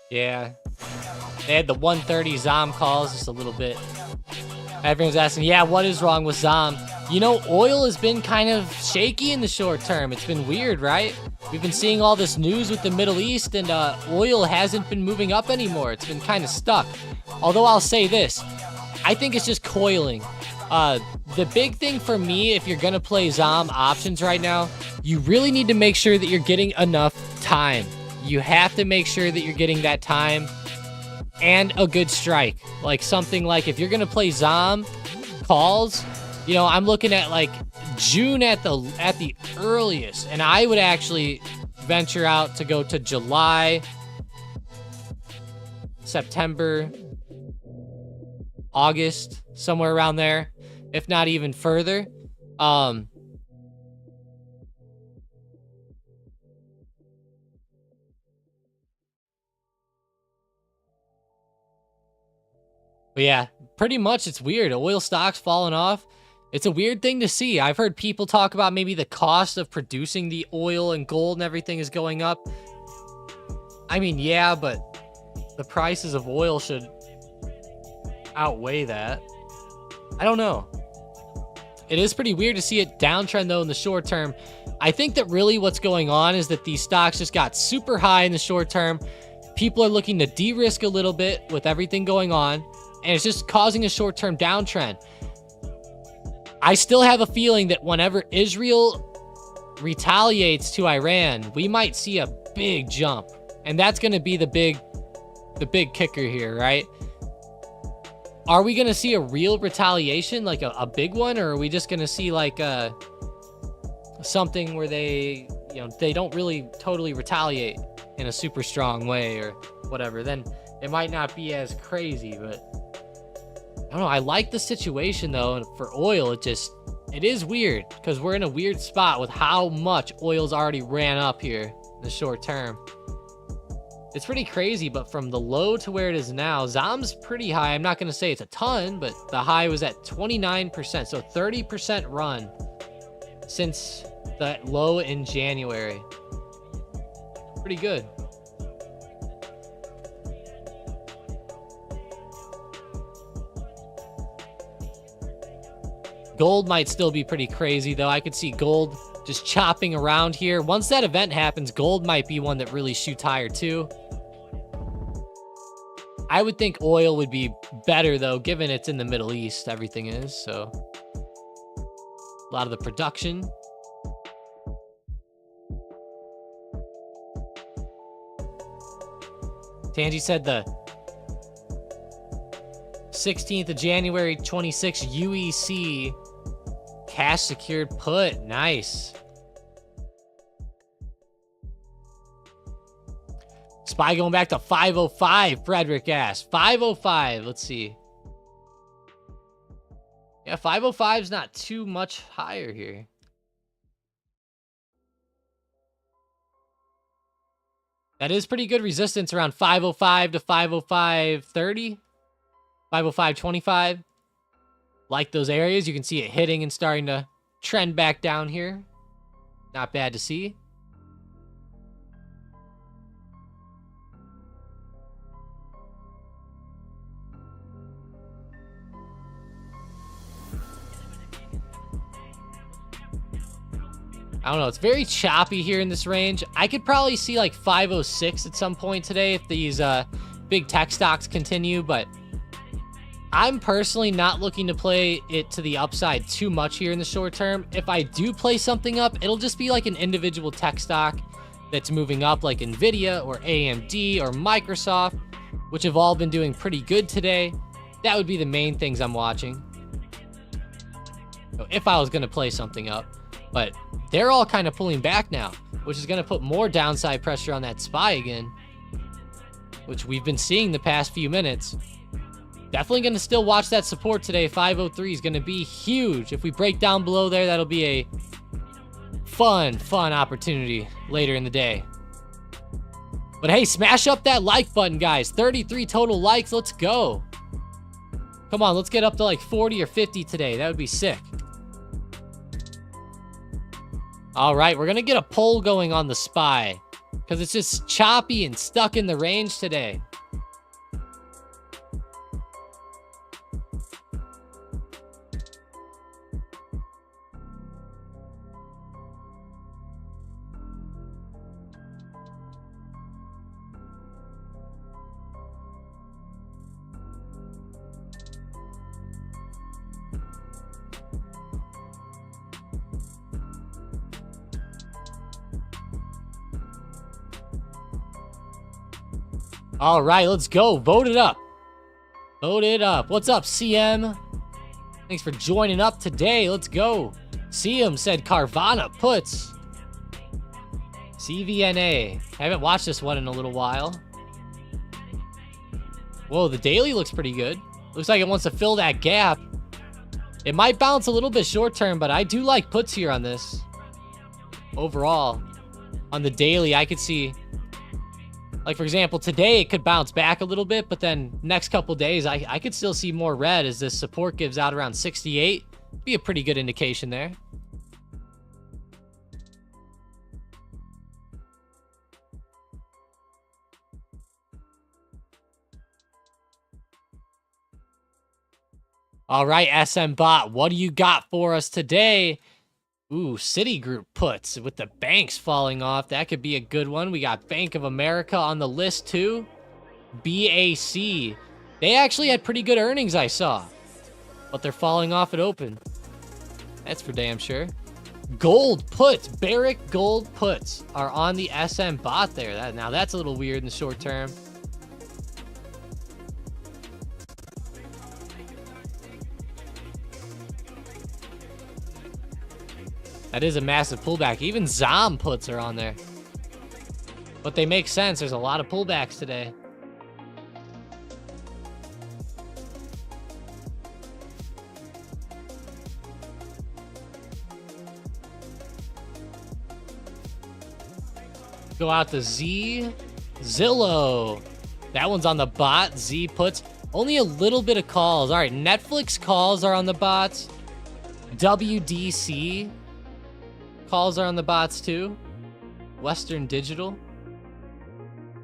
Speaker 1: Yeah. They had the 130 ZOM calls just a little bit. Everyone's asking, yeah, what is wrong with ZOM? You know, oil has been kind of shaky in the short term. It's been weird, right? We've been seeing all this news with the Middle East, and oil hasn't been moving up anymore. It's been kind of stuck. Although I'll say this, I think it's just coiling. The big thing for me, if you're gonna play ZOM options right now, you really need to make sure that you're getting enough time. You have to make sure that you're getting that time and a good strike. Like something like if you're gonna play ZOM calls, you know, I'm looking at like June at the earliest, and I would actually venture out to go to July, September, August, somewhere around there, if not even further. But yeah, pretty much it's weird. Oil stocks falling off. It's a weird thing to see. I've heard people talk about maybe the cost of producing the oil and gold and everything is going up. I mean, yeah, but the prices of oil should outweigh that. I don't know. It is pretty weird to see it downtrend though in the short term. I think that really what's going on is that these stocks just got super high in the short term. People are looking to de-risk a little bit with everything going on, and it's just causing a short-term downtrend. I still have a feeling that whenever Israel retaliates to Iran, we might see a big jump, and that's going to be the big kicker here, right? Are we going to see a real retaliation, like a big one, or are we just going to see like something where they, you know, they don't really totally retaliate in a super strong way or whatever? Then it might not be as crazy, but I don't know. I like the situation though, and for oil, it is weird because we're in a weird spot with how much oil's already ran up here in the short term. It's pretty crazy, but from the low to where it is now, ZOM's pretty high. I'm not going to say it's a ton, but the high was at 29%, so 30% run since that low in January. Pretty good. Gold might still be pretty crazy, though. I could see gold just chopping around here. Once that event happens, gold might be one that really shoots higher, too. I would think oil would be better, though, given it's in the Middle East. Everything is, so. A lot of the production. Tangi said the 16th of January, 26 UEC cash secured put. Nice. SPY going back to 505, Frederick asked. 505, let's see. Yeah, 505 is not too much higher here. That is pretty good resistance around 505 to 505.30. 505.25. Like those areas. You can see it hitting and starting to trend back down here. Not bad to see. I don't know. It's very choppy here in this range. I could probably see like 506 at some point today if these big tech stocks continue, but I'm personally not looking to play it to the upside too much here in the short term. If I do play something up, it'll just be like an individual tech stock that's moving up, like Nvidia or AMD or Microsoft, which have all been doing pretty good today. That would be the main things I'm watching, if I was going to play something up. But they're all kind of pulling back now, which is going to put more downside pressure on that SPY again, which we've been seeing the past few minutes. Definitely going to still watch that support today. 503 is going to be huge. If we break down below there, that'll be a fun opportunity later in the day. But hey, smash up that like button, guys. 33 total likes. Let's go. Come on, let's get up to like 40 or 50 today. That would be sick. All right, we're going to get a poll going on the SPY because it's just choppy and stuck in the range today. All right, let's go. Vote it up. Vote it up. What's up, CM? Thanks for joining up today. Let's go. CM said Carvana puts. CVNA. Haven't watched this one in a little while. Whoa, the daily looks pretty good. Looks like it wants to fill that gap. It might bounce a little bit short term, but I do like puts here on this. Overall, on the daily, I could see, like for example, today it could bounce back a little bit, but then next couple days, I could still see more red as this support gives out around 68. Be a pretty good indication there. All right, SM Bot, what do you got for us today? Ooh, Citigroup puts with the banks falling off. That could be a good one. We got Bank of America on the list too. BAC. They actually had pretty good earnings, I saw. But they're falling off at open. That's for damn sure. Gold puts, Barrick gold puts are on the SM Bot there. Now that's a little weird in the short term. That is a massive pullback. Even ZOM puts are on there. But they make sense. There's a lot of pullbacks today. Go out to Z. Zillow. That one's on the bot. Z puts. Only a little bit of calls. All right, Netflix calls are on the bots. WDC calls are on the bots too. Western Digital.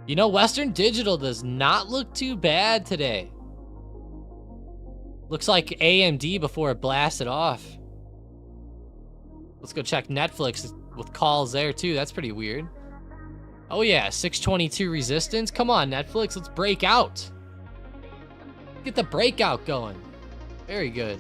Speaker 1: You know, Western Digital does not look too bad today. Looks like AMD before it blasted off. Let's go check Netflix with calls there too. That's pretty weird. Oh yeah, 622 resistance. Come on, Netflix, let's break out. Get the breakout going. Very good.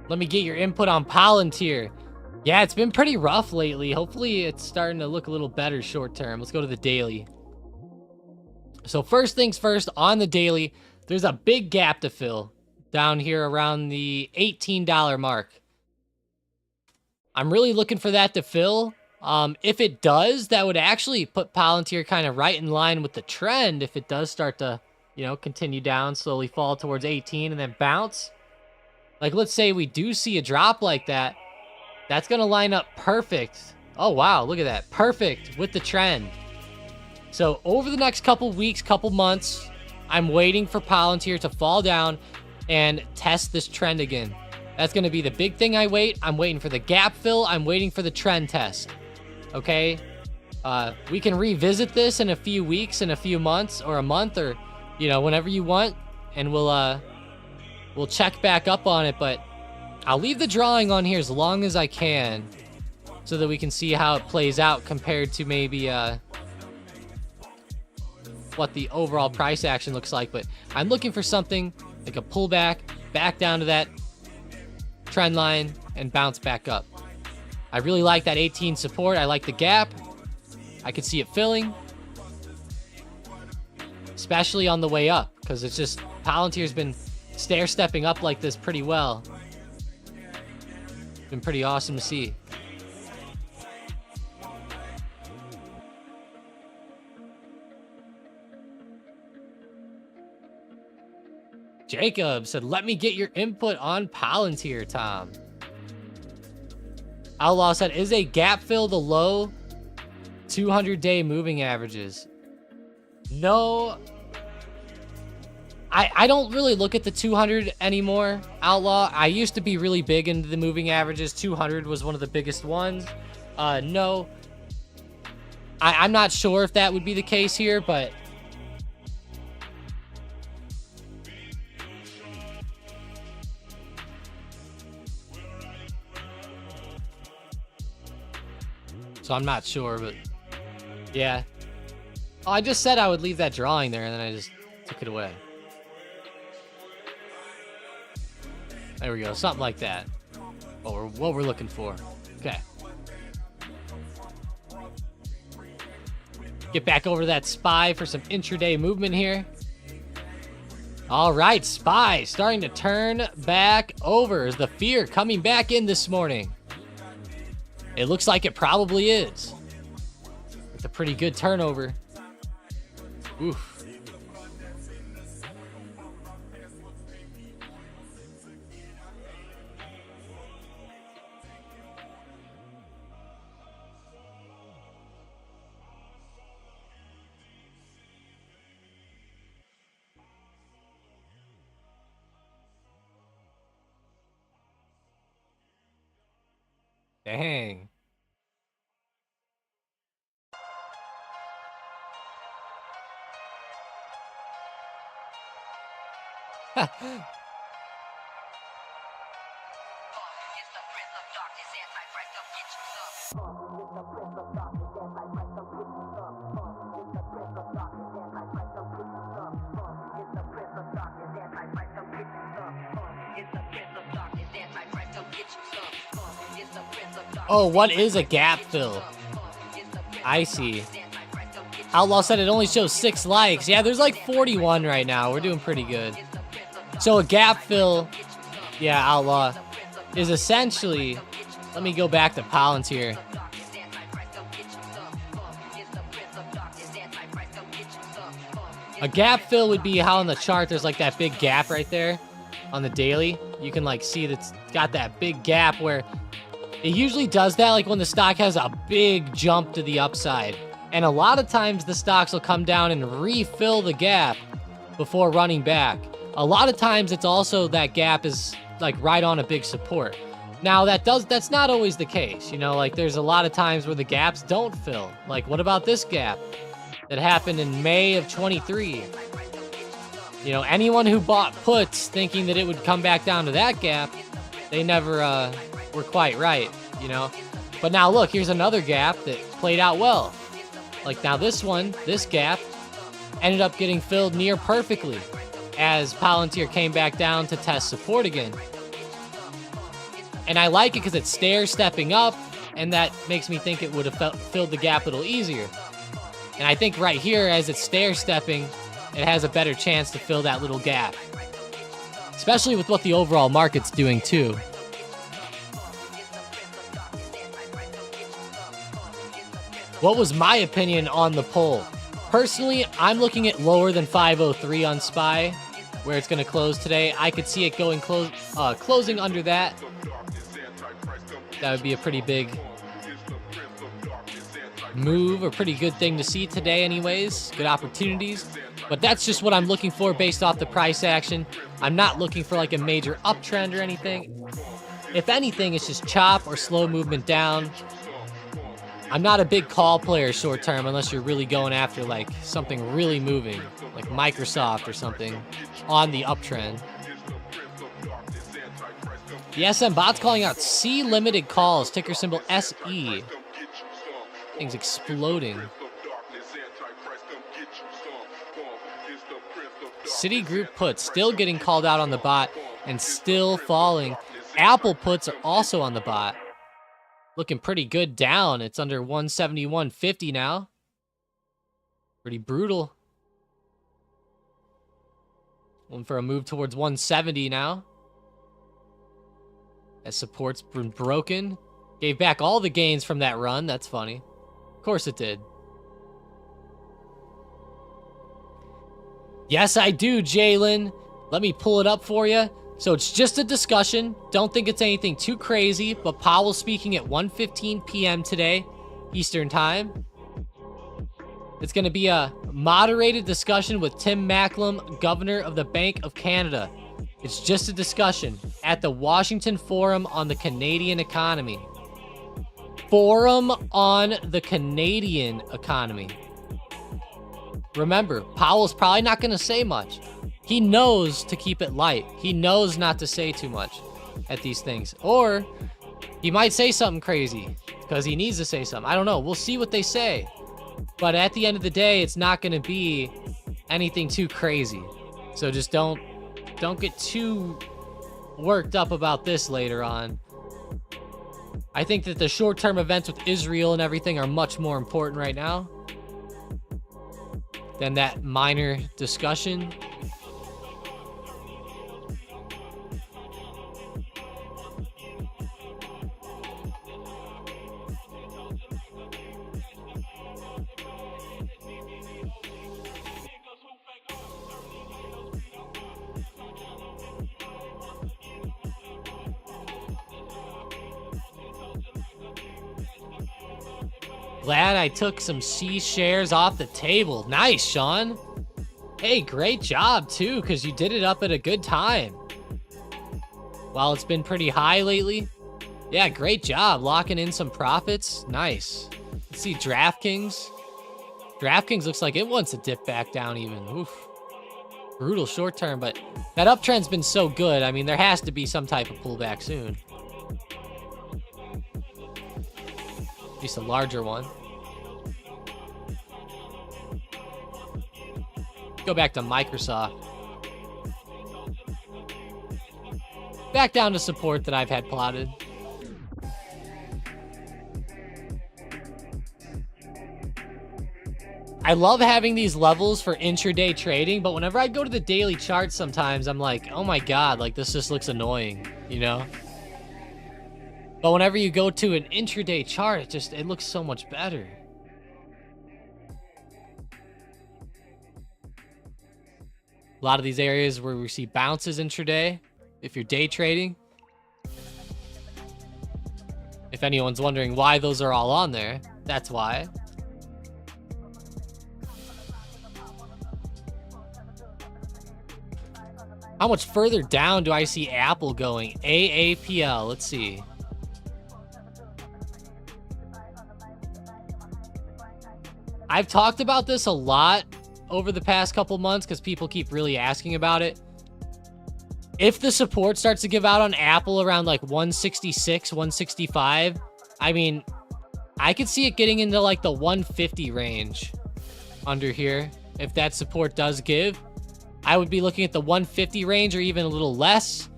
Speaker 1: Let me get your input on Palantir. Yeah, it's been pretty rough lately. Hopefully it's starting to look a little better short term. Let's go to the daily. So first things first, on the daily, there's a big gap to fill down here around the $18 mark. I'm really looking for that to fill. If it does, that would actually put Palantir kind of right in line with the trend. If it does start to, you know, continue down, slowly fall towards 18 and then bounce. Like, let's say we do see a drop like that. That's going to line up perfect. Oh, wow. Look at that. Perfect with the trend. So over the next couple weeks, couple months, I'm waiting for Palantir to fall down and test this trend again. That's going to be the big thing I wait. I'm waiting for the gap fill. I'm waiting for the trend test. Okay? We can revisit this in a few weeks, in a few months, or a month, or, you know, whenever you want. And we'll check back up on it, but I'll leave the drawing on here as long as I can so that we can see how it plays out compared to maybe what the overall price action looks like. But I'm looking for something like a pullback back down to that trend line and bounce back up. I really like that 18 support. I like the gap. I could see it filling, especially on the way up, because it's just Palantir's been stair-stepping up like this pretty well. Been pretty awesome to see. Jacob said, let me get your input on Palantir, Tom. Outlaw said, is a gap fill the low 200-day moving averages? No, I don't really look at the 200 anymore, Outlaw. I used to be really big into the moving averages. 200 was one of the biggest ones. No, I'm not sure if that would be the case here, but so I'm not sure, but yeah. Oh, I just said I would leave that drawing there, and then I just took it away. There we go, something like that. What we're looking for. Okay. Get back over to that SPY for some intraday movement here. All right, SPY starting to turn back over. Is the fear coming back in this morning? It looks like it probably is. It's a pretty good turnover. Oof. Dang. Oh, what is a gap fill? I see. Outlaw said it only shows 6 likes. Yeah, there's like 41 right now. We're doing pretty good. So a gap fill, yeah, Outlaw, is essentially, let me go back to Palantir. A gap fill would be how on the chart there's like that big gap right there on the daily. You can like see that's got that big gap where it usually does that like when the stock has a big jump to the upside. And a lot of times the stocks will come down and refill the gap before running back. A lot of times it's also that gap is like right on a big support. Now that's not always the case. You know, like there's a lot of times where the gaps don't fill. Like what about this gap that happened in May of 23? You know, anyone who bought puts thinking that it would come back down to that gap, they never were quite right, you know? But now look, here's another gap that played out well. Like now this one, this gap, ended up getting filled near perfectly as Palantir came back down to test support again. And I like it because it's stair-stepping up, and that makes me think it would have filled the gap a little easier. And I think right here, as it's stair-stepping, it has a better chance to fill that little gap. Especially with what the overall market's doing too. What was my opinion on the poll? Personally, I'm looking at lower than 503 on SPY, where it's going to close today. I could see it going closing under that. That would be a pretty big move, a pretty good thing to see today anyways. Good opportunities. But that's just what I'm looking for based off the price action. I'm not looking for like a major uptrend or anything. If anything, it's just chop or slow movement down. I'm not a big call player short term unless you're really going after like something really moving, like Microsoft or something on the uptrend. The SM bot's calling out C limited calls, ticker symbol SE. Things exploding. Citigroup puts still getting called out on the bot and still falling. Apple puts are also on the bot. Looking pretty good down. It's under 171.50 now. Pretty brutal. One for a move towards 170 now. As support's been broken. Gave back all the gains from that run. That's funny. Of course it did. Yes, I do, Jalen. Let me pull it up for you. So it's just a discussion. Don't think it's anything too crazy, but Powell's speaking at 1:15 p.m. today, Eastern time. It's going to be a moderated discussion with Tim Macklem, Governor of the Bank of Canada. It's just a discussion at the Washington Forum on the Canadian Economy. Forum on the Canadian Economy. Remember, Powell's probably not going to say much. He knows to keep it light. He knows not to say too much at these things. Or he might say something crazy because he needs to say something. I don't know. We'll see what they say. But at the end of the day, it's not going to be anything too crazy. So just don't get too worked up about this later on. I think that the short-term events with Israel and everything are much more important right now than that minor discussion. Glad I took some C shares off the table. Nice, Sean. Hey, great job, too, because you did it up at a good time. While it's been pretty high lately. Yeah, great job. Locking in some profits. Nice. Let's see, DraftKings. DraftKings looks like it wants to dip back down even. Oof. Brutal short term, but that uptrend's been so good. I mean, there has to be some type of pullback soon. At least a larger one. Go back to Microsoft. Back down to support that I've had plotted. I love having these levels for intraday trading, but whenever I go to the daily chart sometimes, I'm like, oh my god, like this just looks annoying, you know? But whenever you go to an intraday chart, it looks so much better. A lot of these areas where we see bounces intraday, if you're day trading. If anyone's wondering why those are all on there, that's why. How much further down do I see Apple going? AAPL, let's see. I've talked about this a lot over the past couple months because people keep really asking about it. If the support starts to give out on Apple around like 166, 165, I mean, I could see it getting into like the 150 range under here. If that support does give, I would be looking at the 150 range or even a little less.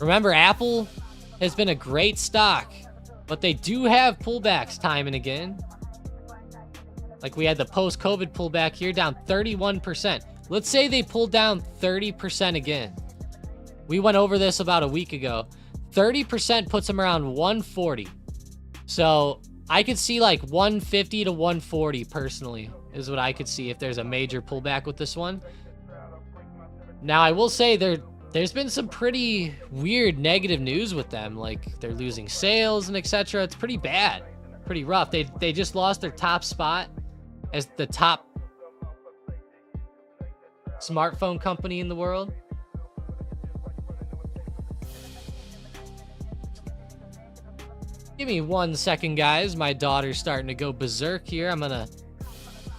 Speaker 1: Remember, Apple has been a great stock, but they do have pullbacks time and again. Like we had the post-COVID pullback here, down 31%. Let's say they pulled down 30% again. We went over this about a week ago. 30% puts them around 140. So I could see like 150 to 140 personally is what I could see if there's a major pullback with this one. Now, I will say there's been some pretty weird negative news with them. Like they're losing sales and etc. It's pretty bad, pretty rough. They just lost their top spot as the top smartphone company in the world. Give me 1 second, guys. My daughter's starting to go berserk here. I'm gonna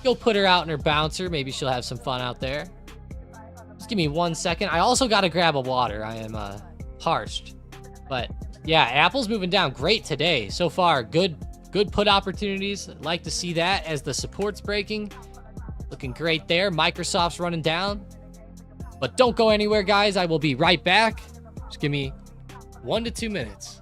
Speaker 1: go put her out in her bouncer. Maybe she'll have some fun out there. Just give me 1 second. I also gotta grab a water. I am parched. But yeah, Apple's moving down great today. So far, good put opportunities. I'd like to see that as the support's breaking. Looking great there. Microsoft's running down. But don't go anywhere, guys. I will be right back. Just give me 1 to 2 minutes.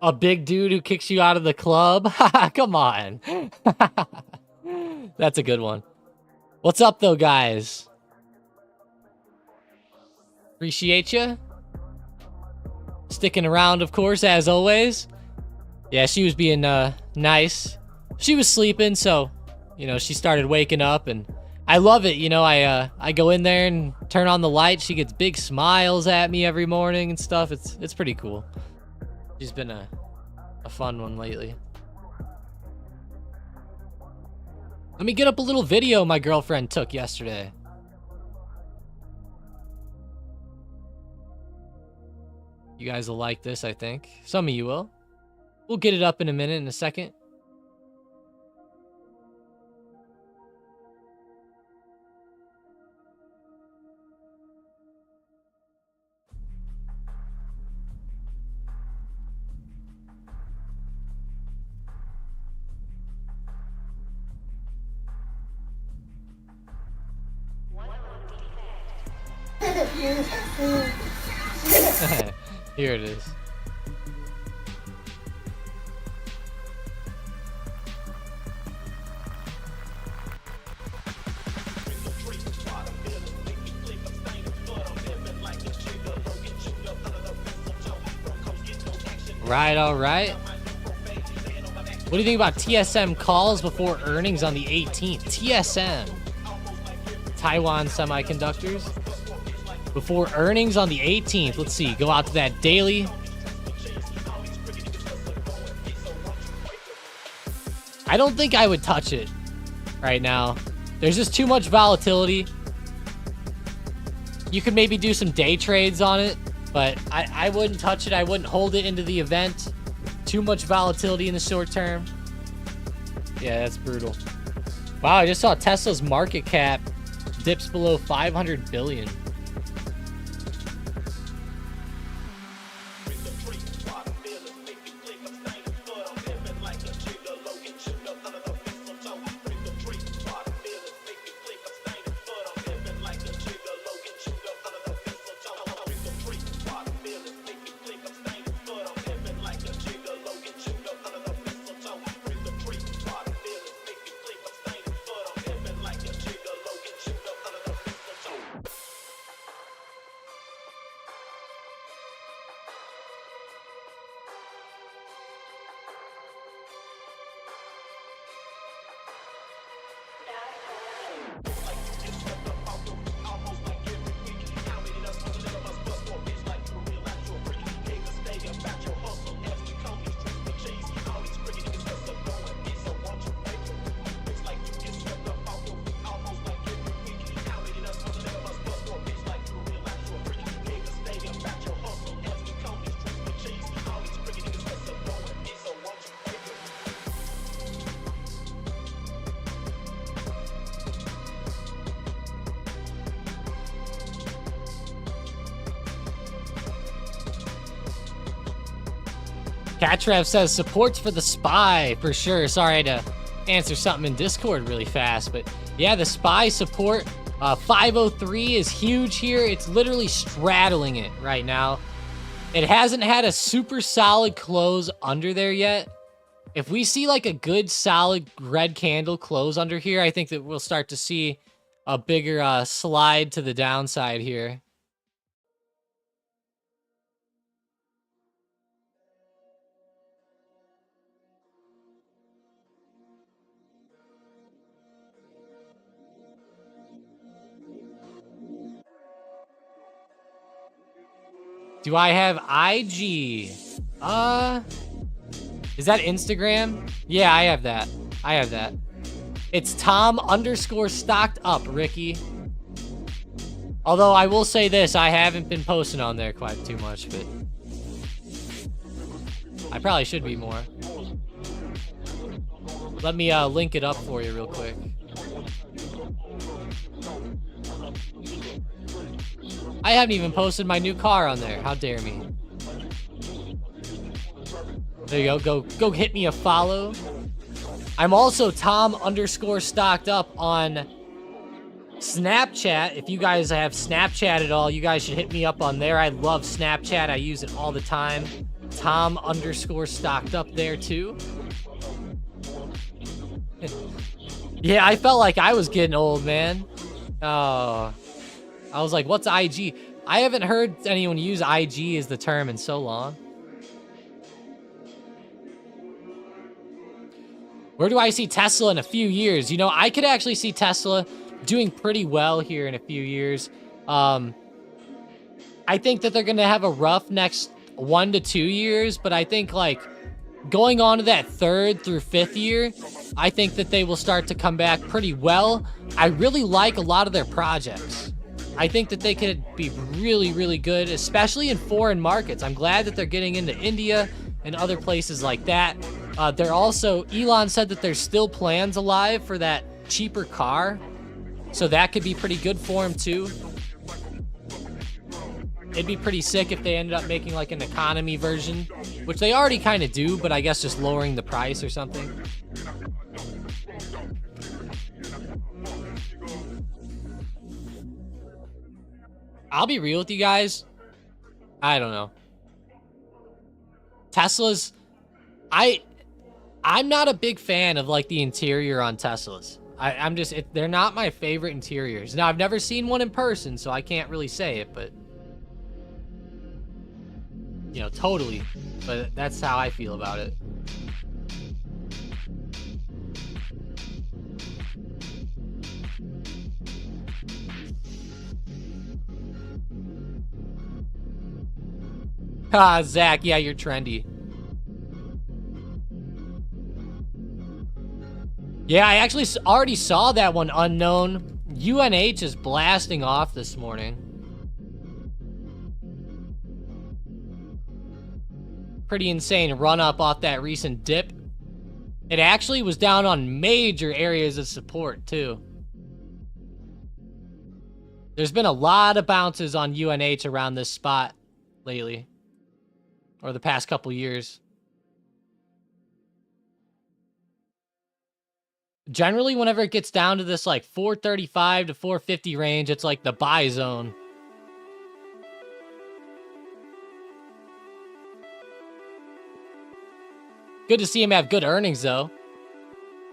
Speaker 1: A big dude who kicks you out of the club? Come on. That's a good one. What's up, though, guys? Appreciate you. Sticking around, of course, as always. Yeah, she was being nice. She was sleeping, so, you know, she started waking up, and I love it. You know, I go in there and turn on the light. She gets big smiles at me every morning and stuff. It's pretty cool. She's been a fun one lately. Let me get up a little video my girlfriend took yesterday. You guys will like this, I think. Some of you will. We'll get it up in a second. Here it is. Right, all right. What do you think about TSM calls before earnings on the 18th? TSM. Taiwan Semiconductors. Before earnings on the 18th. Let's see. Go out to that daily. I don't think I would touch it right now. There's just too much volatility. You could maybe do some day trades on it, but I wouldn't touch it. I wouldn't hold it into the event. Too much volatility in the short term. Yeah, that's brutal. Wow, I just saw Tesla's market cap dips below 500 billion. Catrev says supports for the SPY for sure. Sorry, I had to answer something in Discord really fast, but yeah, the SPY support 503 is huge here. It's literally straddling it right now. It hasn't had a super solid close under there yet. If we see like a good solid red candle close under here, I think that we'll start to see a bigger slide to the downside here. Do I have IG? Is that Instagram? Yeah, I have that. I have that. It's Tom_StockedUp, Ricky. Although I will say this, I haven't been posting on there quite too much, but I probably should be more. Let me link it up for you real quick. I haven't even posted my new car on there. How dare me? There you go. Go hit me a follow. I'm also Tom_StockedUp on Snapchat. If you guys have Snapchat at all, you guys should hit me up on there. I love Snapchat. I use it all the time. Tom underscore stocked up there too. Yeah, I felt like I was getting old, man. Oh, I was like, what's IG? I haven't heard anyone use IG as the term in so long. Where do I see Tesla in a few years? You know, I could actually see Tesla doing pretty well here in a few years. I think that they're going to have a rough next 1 to 2 years, but I think like going on to that 3rd through 5th year, I think that they will start to come back pretty well. I really like a lot of their projects. I think that they could be really, really good, especially in foreign markets. I'm glad that they're getting into India and other places like that. They're also, Elon said that there's still plans alive for that cheaper car. So that could be pretty good for him too. It'd be pretty sick if they ended up making like an economy version, which they already kind of do, but I guess just lowering the price or something. I'll be real with you guys. I don't know. Teslas, I'm not a big fan of like the interior on Teslas. I'm just, they're not my favorite interiors. Now, I've never seen one in person, so I can't really say it, but you know, totally. But that's how I feel about it. Ah, Zach, yeah, you're trendy. Yeah, I actually already saw that one, Unknown. UNH is blasting off this morning. Pretty insane run up off that recent dip. It actually was down on major areas of support, too. There's been a lot of bounces on UNH around this spot lately. Or the past couple years. Generally, whenever it gets down to this like 435 to 450 range, it's like the buy zone. Good to see him have good earnings, though.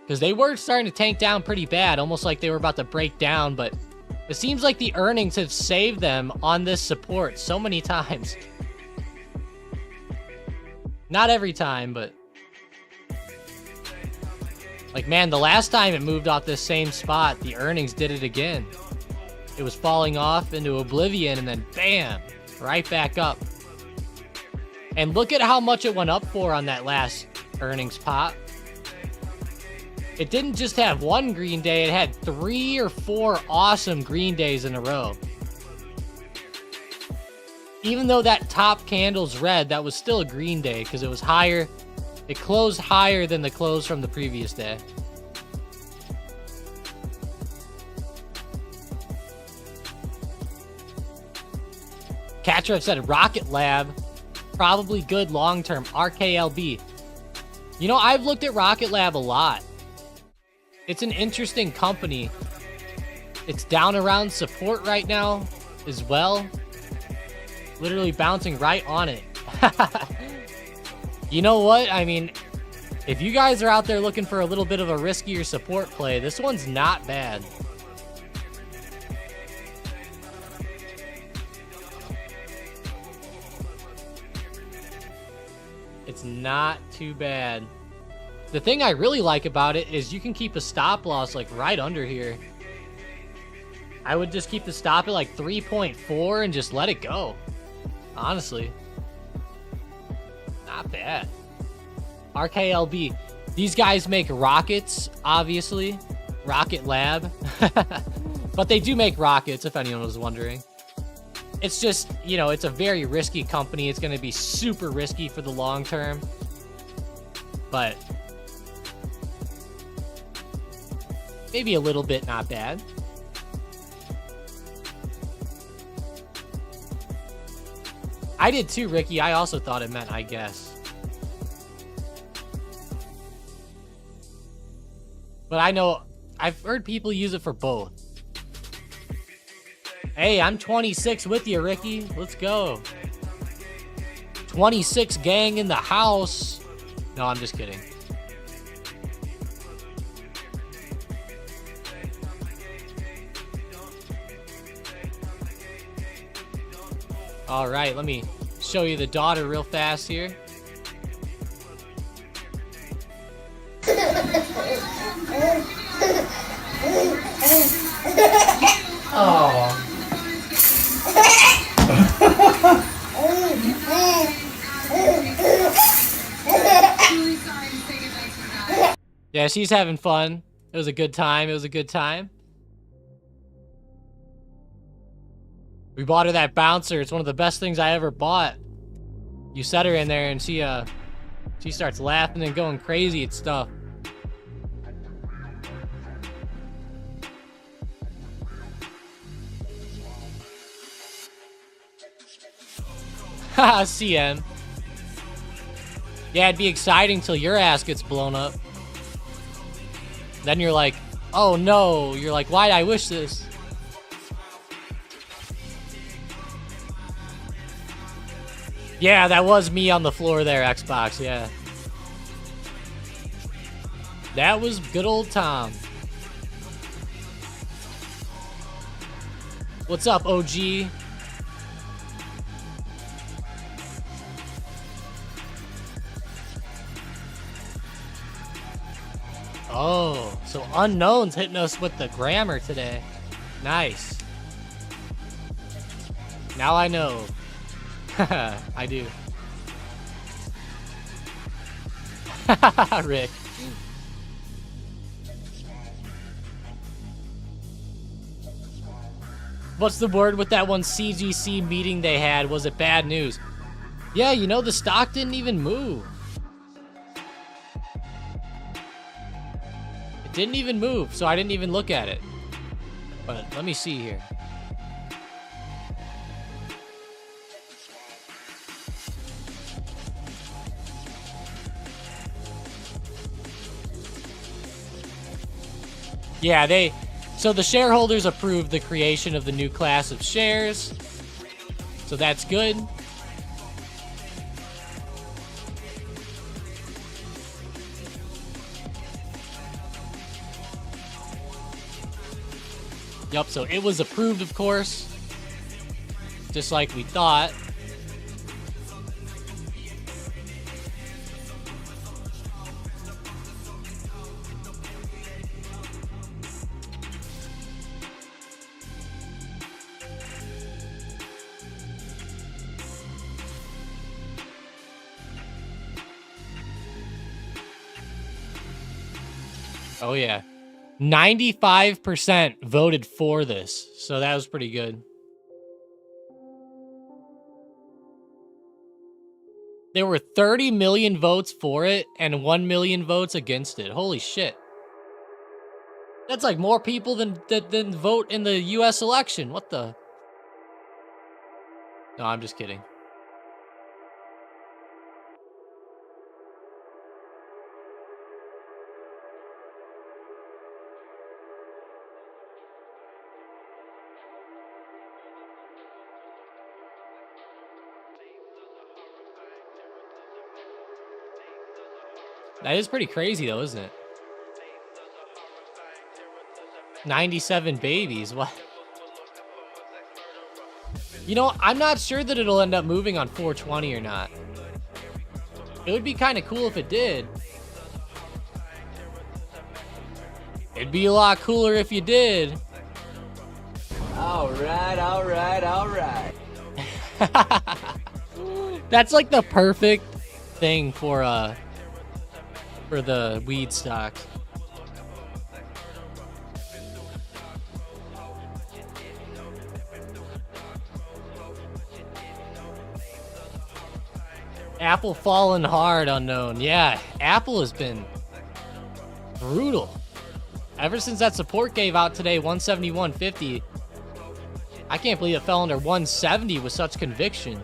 Speaker 1: Because they were starting to tank down pretty bad, almost like they were about to break down, but it seems like the earnings have saved them on this support so many times. Not every time, but like, man, the last time it moved off this same spot, the earnings did it again. It was falling off into oblivion and then bam, right back up. And look at how much it went up for on that last earnings pop. It didn't just have one green day, it had 3 or 4 awesome green days in a row. Even though that top candle's red, that was still a green day because it was higher. It closed higher than the close from the previous day. Catcher said Rocket Lab, probably good long-term. RKLB. You know, I've looked at Rocket Lab a lot. It's an interesting company. It's down around support right now as well. Literally bouncing right on it. You know what? I mean, if you guys are out there looking for a little bit of a riskier support play, this one's not bad. It's not too bad. The thing I really like about it is you can keep a stop loss like right under here. I would just keep the stop at like 3.4 and just let it go. Honestly. Not bad. RKLB. These guys make rockets, obviously. Rocket Lab. But they do make rockets, if anyone was wondering. It's just, you know, it's a very risky company. It's going to be super risky for the long term. But maybe a little bit not bad. I did too, Ricky. I also thought it meant I guess. But I know, I've heard people use it for both. Hey, I'm 26 with you, Ricky. Let's go. 26 gang in the house. No, I'm just kidding. All right, let me show you the daughter real fast here.
Speaker 3: Oh.
Speaker 1: Yeah, she's having fun. It was a good time. It was a good time. We bought her that bouncer. It's one of the best things I ever bought. You set her in there and she starts laughing and going crazy at stuff. Haha, CM. Yeah, it'd be exciting till your ass gets blown up. Then you're like, oh no. You're like, why'd I wish this? Yeah, that was me on the floor there, Xbox, yeah. That was good old Tom. What's up, OG? Oh, so Unknown's hitting us with the grammar today. Nice. Now I know. I do. Rick. What's the word with that one CGC meeting they had? Was it bad news? Yeah, you know, the stock didn't even move. It didn't even move, so I didn't even look at it. But let me see here. Yeah, so the shareholders approved the creation of the new class of shares. So that's good. Yup, so it was approved, of course. Just like we thought. Oh, yeah. 95% voted for this, so that was pretty good. There were 30 million votes for it and 1 million votes against it. Holy shit. That's like more people than vote in the US election. What the? No, I'm just kidding. That is pretty crazy, though, isn't it? 97 babies. What? You know, I'm not sure that it'll end up moving on 420 or not. It would be kind of cool if it did. It'd be a lot cooler if you did.
Speaker 2: All right, all right, all right.
Speaker 1: That's like the perfect thing for the weed stocks. Apple falling hard, Unknown. Yeah, Apple has been brutal. Ever since that support gave out today, 171.50. I can't believe it fell under 170 with such conviction.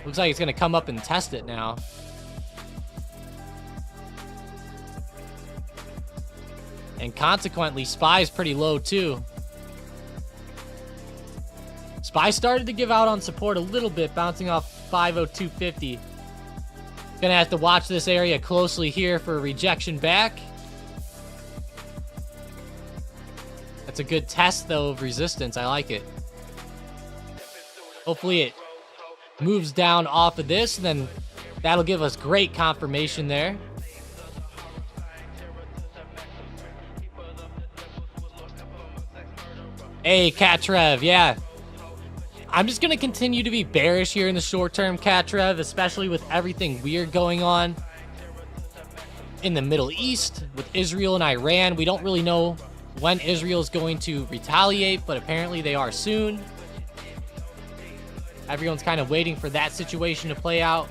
Speaker 1: Looks like it's going to come up and test it now. And consequently, SPY's pretty low too. SPY started to give out on support a little bit, bouncing off 502.50. Gonna have to watch this area closely here for a rejection back. That's a good test, though, of resistance. I like it. Hopefully it moves down off of this, and then that'll give us great confirmation there. Hey, Catrev, yeah. I'm just going to continue to be bearish here in the short term, Catrev, especially with everything weird going on in the Middle East with Israel and Iran. We don't really know when Israel is going to retaliate, but apparently they are soon. Everyone's kind of waiting for that situation to play out.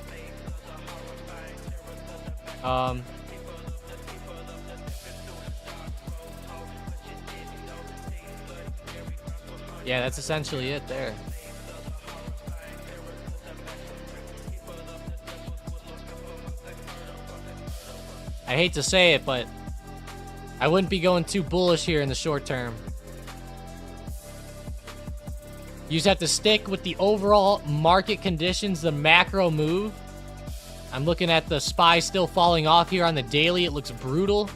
Speaker 1: Yeah, that's essentially it there. I hate to say it, but I wouldn't be going too bullish here in the short term. You just have to stick with the overall market conditions, the macro move. I'm looking at the SPY still falling off here on the daily. It looks brutal.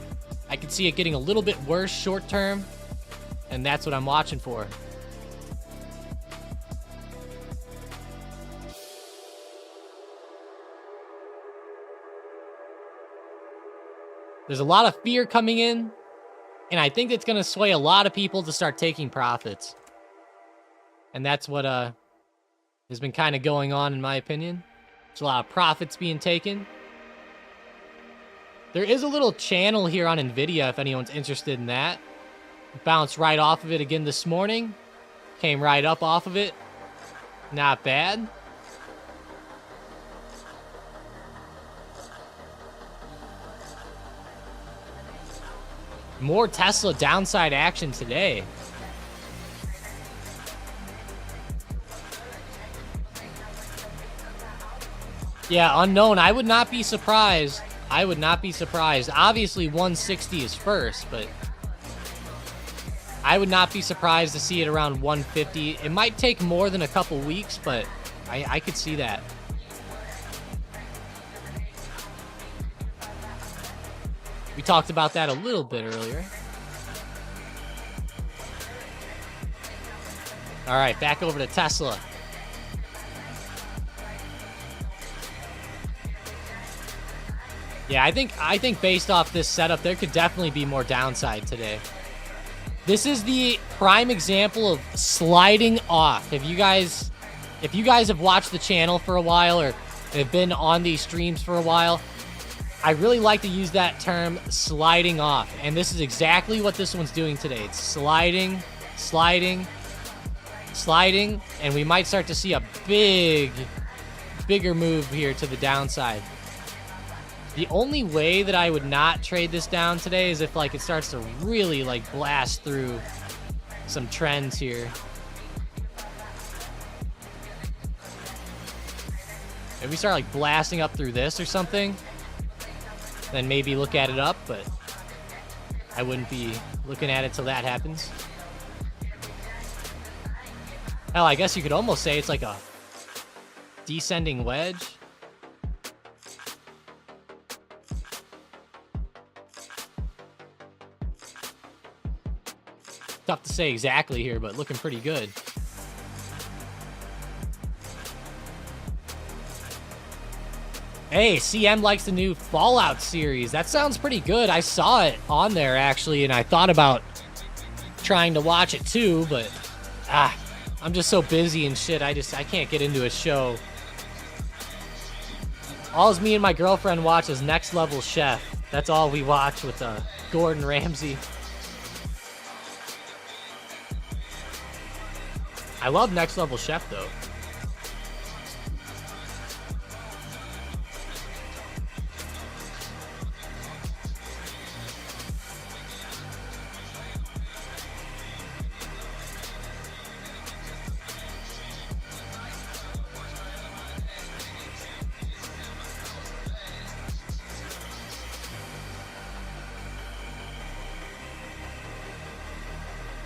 Speaker 1: I can see it getting a little bit worse short term, and that's what I'm watching for. There's a lot of fear coming in, and I think it's going to sway a lot of people to start taking profits. And that's what has been kind of going on, in my opinion. There's a lot of profits being taken. There is a little channel here on NVIDIA if anyone's interested in that. Bounced right off of it again this morning. Came right up off of it. Not bad. More Tesla downside action today. Yeah, unknown. I would not be surprised. I would not be surprised. Obviously, 160 is first, but I would not be surprised to see it around 150. It might take more than a couple weeks, but I could see that. We talked about that a little bit earlier. All right, back over to Tesla. Yeah, I think based off this setup, there could definitely be more downside today. This is the prime example of sliding off. If you guys have watched the channel for a while or have been on these streams for a while, I really like to use that term, sliding off. And this is exactly what this one's doing today. It's sliding, sliding, sliding, and we might start to see a bigger move here to the downside. The only way that I would not trade this down today is if like it starts to really like blast through some trends here. If we start like blasting up through this or something, then maybe look at it up, but I wouldn't be looking at it till that happens. Hell, I guess you could almost say it's like a descending wedge. Tough to say exactly here, but looking pretty good. Hey, CM likes the new Fallout series. That sounds pretty good. I saw it on there, actually, and I thought about trying to watch it too, but I'm just so busy and shit. I can't get into a show. All me and my girlfriend watch is Next Level Chef. That's all we watch with Gordon Ramsay. I love Next Level Chef, though.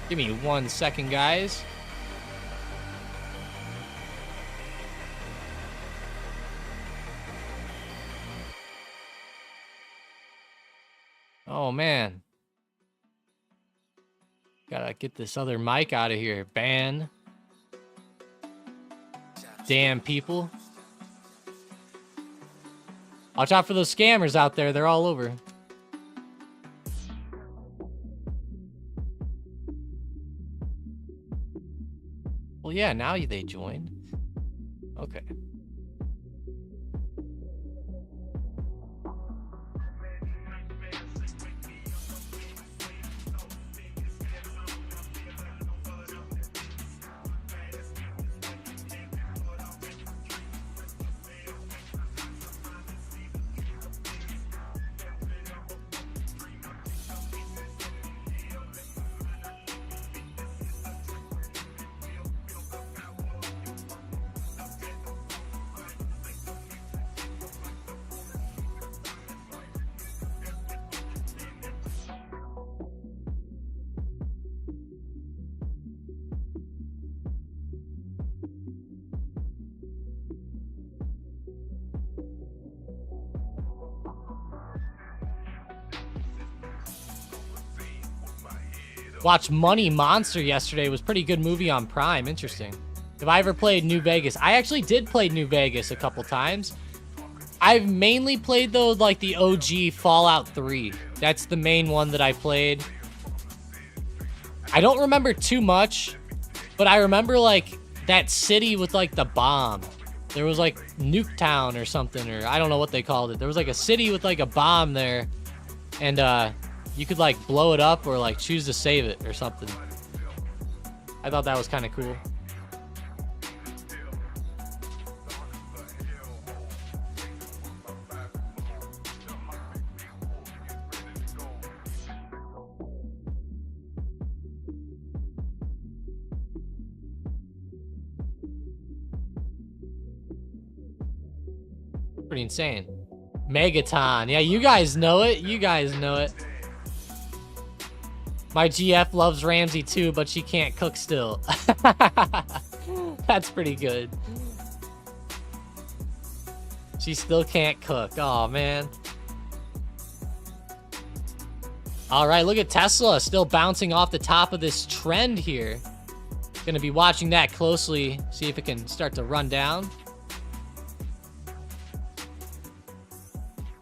Speaker 1: Give me 1 second, guys. Oh, man. Gotta get this other mic out of here. Ban. Damn people. Watch out for those scammers out there. They're all over. Well, yeah, now they joined. Okay. Watched Money Monster yesterday. It was a pretty good movie on Prime. Interesting. Have I ever played New Vegas? I actually did play New Vegas a couple times. I've mainly played, though, like the OG Fallout 3. That's the main one that I played. I don't remember too much, but I remember, like, that city with, like, the bomb. There was, like, Nuketown or something, or I don't know what they called it. There was, like, a city with, like, a bomb there, and, you could, like, blow it up or, like, choose to save it or something. I thought that was kind of cool. Pretty insane. Megaton. Yeah, you guys know it. You guys know it. My GF loves Ramsey too, but she can't cook still. That's pretty good. She still can't cook. Oh, man. All right, look at Tesla still bouncing off the top of this trend here. Gonna be watching that closely, see if it can start to run down.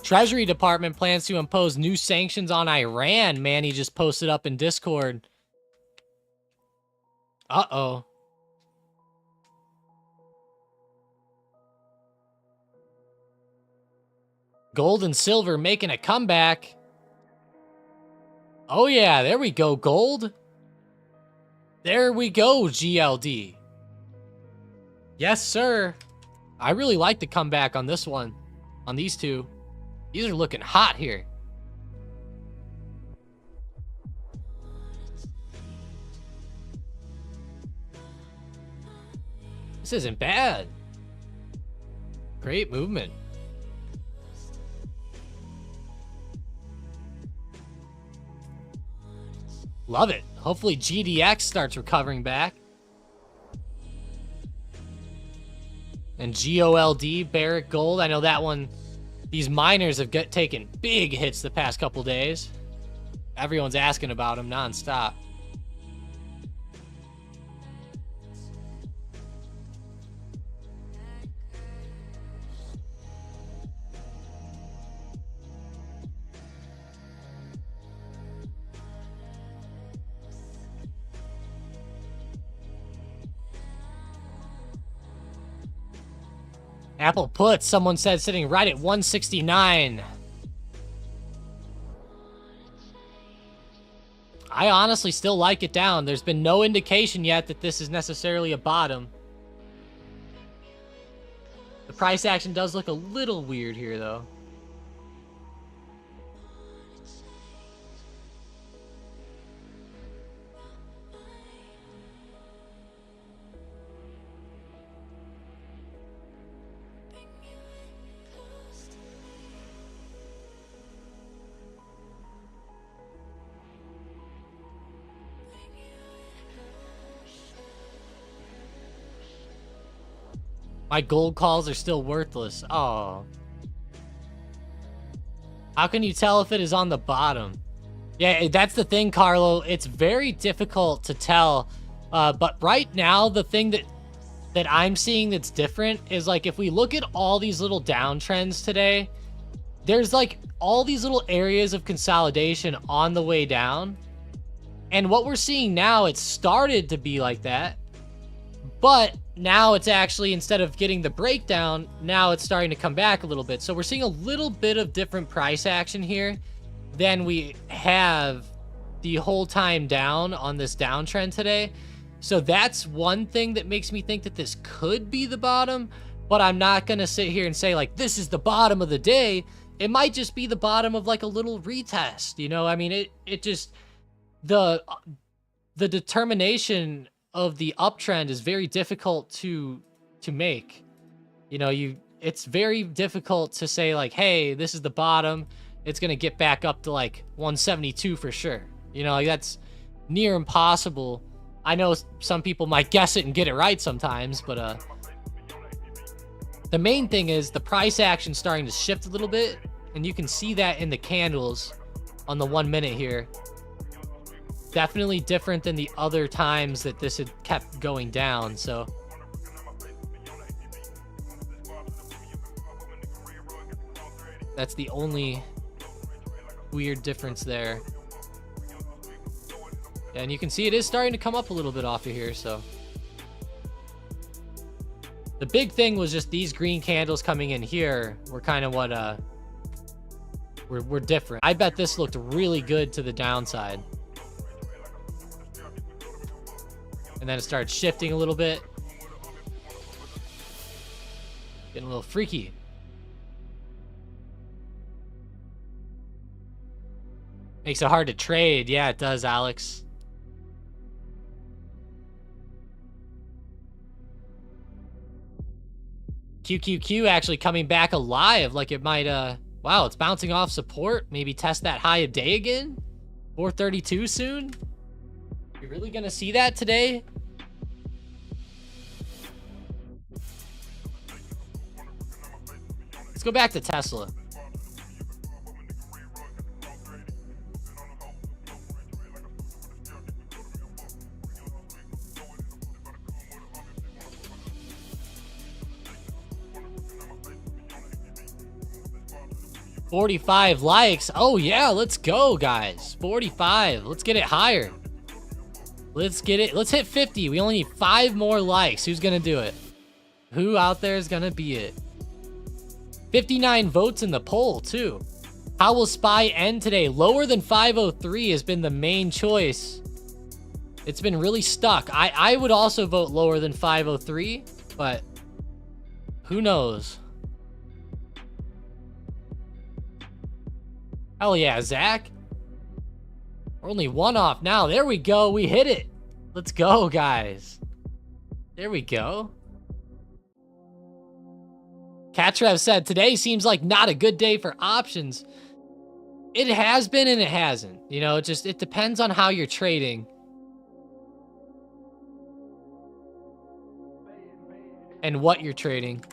Speaker 1: Treasury Department plans to impose new sanctions on Iran. Manny just posted up in Discord. Uh-oh. Gold and silver making a comeback. Oh, yeah, there we go, gold. There we go, GLD. Yes, sir. I really like the comeback on this one, on these two. These are looking hot here. This isn't bad. Great movement. Love it. Hopefully GDX starts recovering back. And GOLD, Barrick Gold. I know that one. These miners have taken big hits the past couple days. Everyone's asking about them nonstop. Apple puts, someone said, sitting right at 169. I honestly still like it down. There's been no indication yet that this is necessarily a bottom. The price action does look a little weird here, though. My gold calls are still worthless. Oh. How can you tell if it is on the bottom? Yeah, that's the thing, Carlo. It's very difficult to tell. But right now, the thing that I'm seeing that's different is like if we look at all these little downtrends today, there's like all these little areas of consolidation on the way down. And what we're seeing now, it started to be like that. But now it's actually, instead of getting the breakdown, now it's starting to come back a little bit. So we're seeing a little bit of different price action here than we have the whole time down on this downtrend today. So that's one thing that makes me think that this could be the bottom, but I'm not going to sit here and say like, this is the bottom of the day. It might just be the bottom of like a little retest, you know? I mean, it just, the determination of the uptrend is very difficult to make. You know, it's very difficult to say like, hey, this is the bottom. It's going to get back up to like 172 for sure. You know, like that's near impossible. I know some people might guess it and get it right sometimes, but the main thing is the price action starting to shift a little bit, and you can see that in the candles on the 1 minute here. Definitely different than the other times that this had kept going down. So that's the only weird difference there. And you can see it is starting to come up a little bit off of here. So the big thing was just these green candles coming in here were kind of what we're different. I bet this looked really good to the downside. And then it started shifting a little bit. Getting a little freaky. Makes it hard to trade. Yeah, it does, Alex. QQQ actually coming back alive, like it might, wow, it's bouncing off support. Maybe test that high a day again. 432 soon. You really gonna see that today? Let's go back to Tesla. $45 likes. Oh yeah, let's go, guys. 45. Let's get it higher. Let's get it. Let's hit 50. We only need 5 more likes. Who's gonna do it? Who out there is gonna be it? 59 votes in the poll too. How will SPY end today? Lower than 503 has been the main choice. It's been really stuck. I would also vote lower than 503, but who knows? Hell yeah, Zach. We're only 1 off now. There we go. We hit it. Let's go, guys. There we go. Katrev said, today seems like not a good day for options. It has been and it hasn't. You know, it depends on how you're trading. And what you're trading.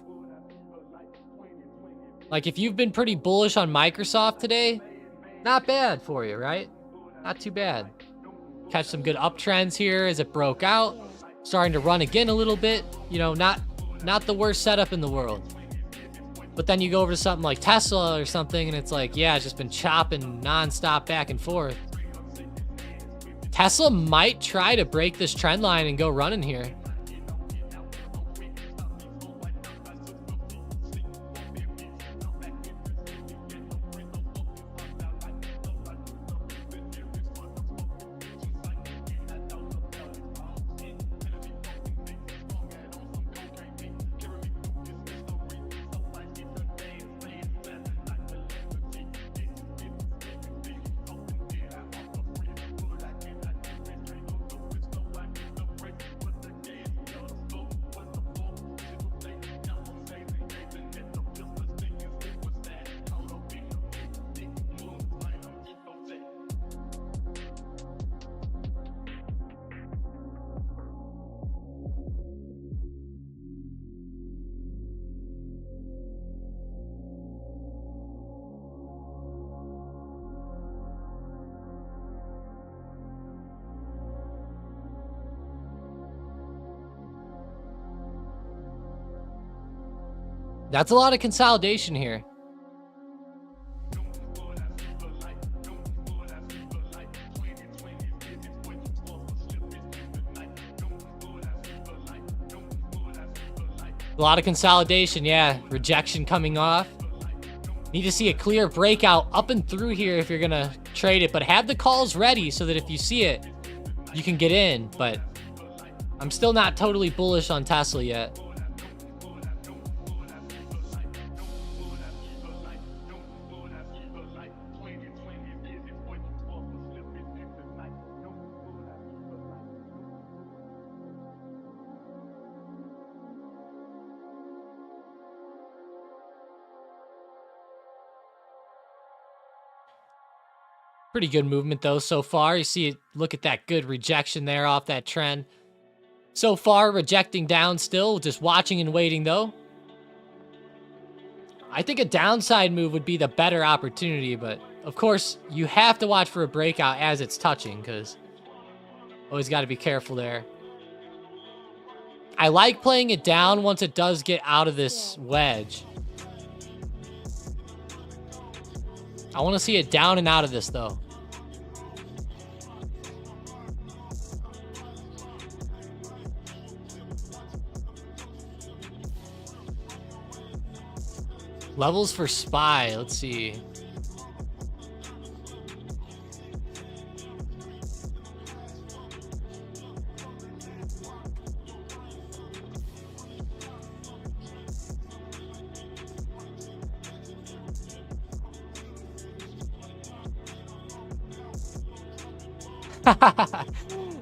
Speaker 1: Like, if you've been pretty bullish on Microsoft today, not bad for you, right? Not too bad. Catch some good uptrends here as it broke out. Starting to run again a little bit. You know, not the worst setup in the world. But then you go over to something like Tesla or something, and it's like, yeah, it's just been chopping nonstop back and forth. Tesla might try to break this trend line and go running here. That's a lot of consolidation here. A lot of consolidation, yeah. Rejection coming off. Need to see a clear breakout up and through here if you're gonna trade it, but have the calls ready so that if you see it, you can get in. But I'm still not totally bullish on Tesla yet. Pretty good movement though so far. You see it, look at that good rejection there off that trend. So far, rejecting down still, just watching and waiting though. I think a downside move would be the better opportunity, but of course, you have to watch for a breakout as it's touching, because always got to be careful there. I like playing it down once it does get out of this wedge. I want to see it down and out of this though. Levels for SPY, let's see.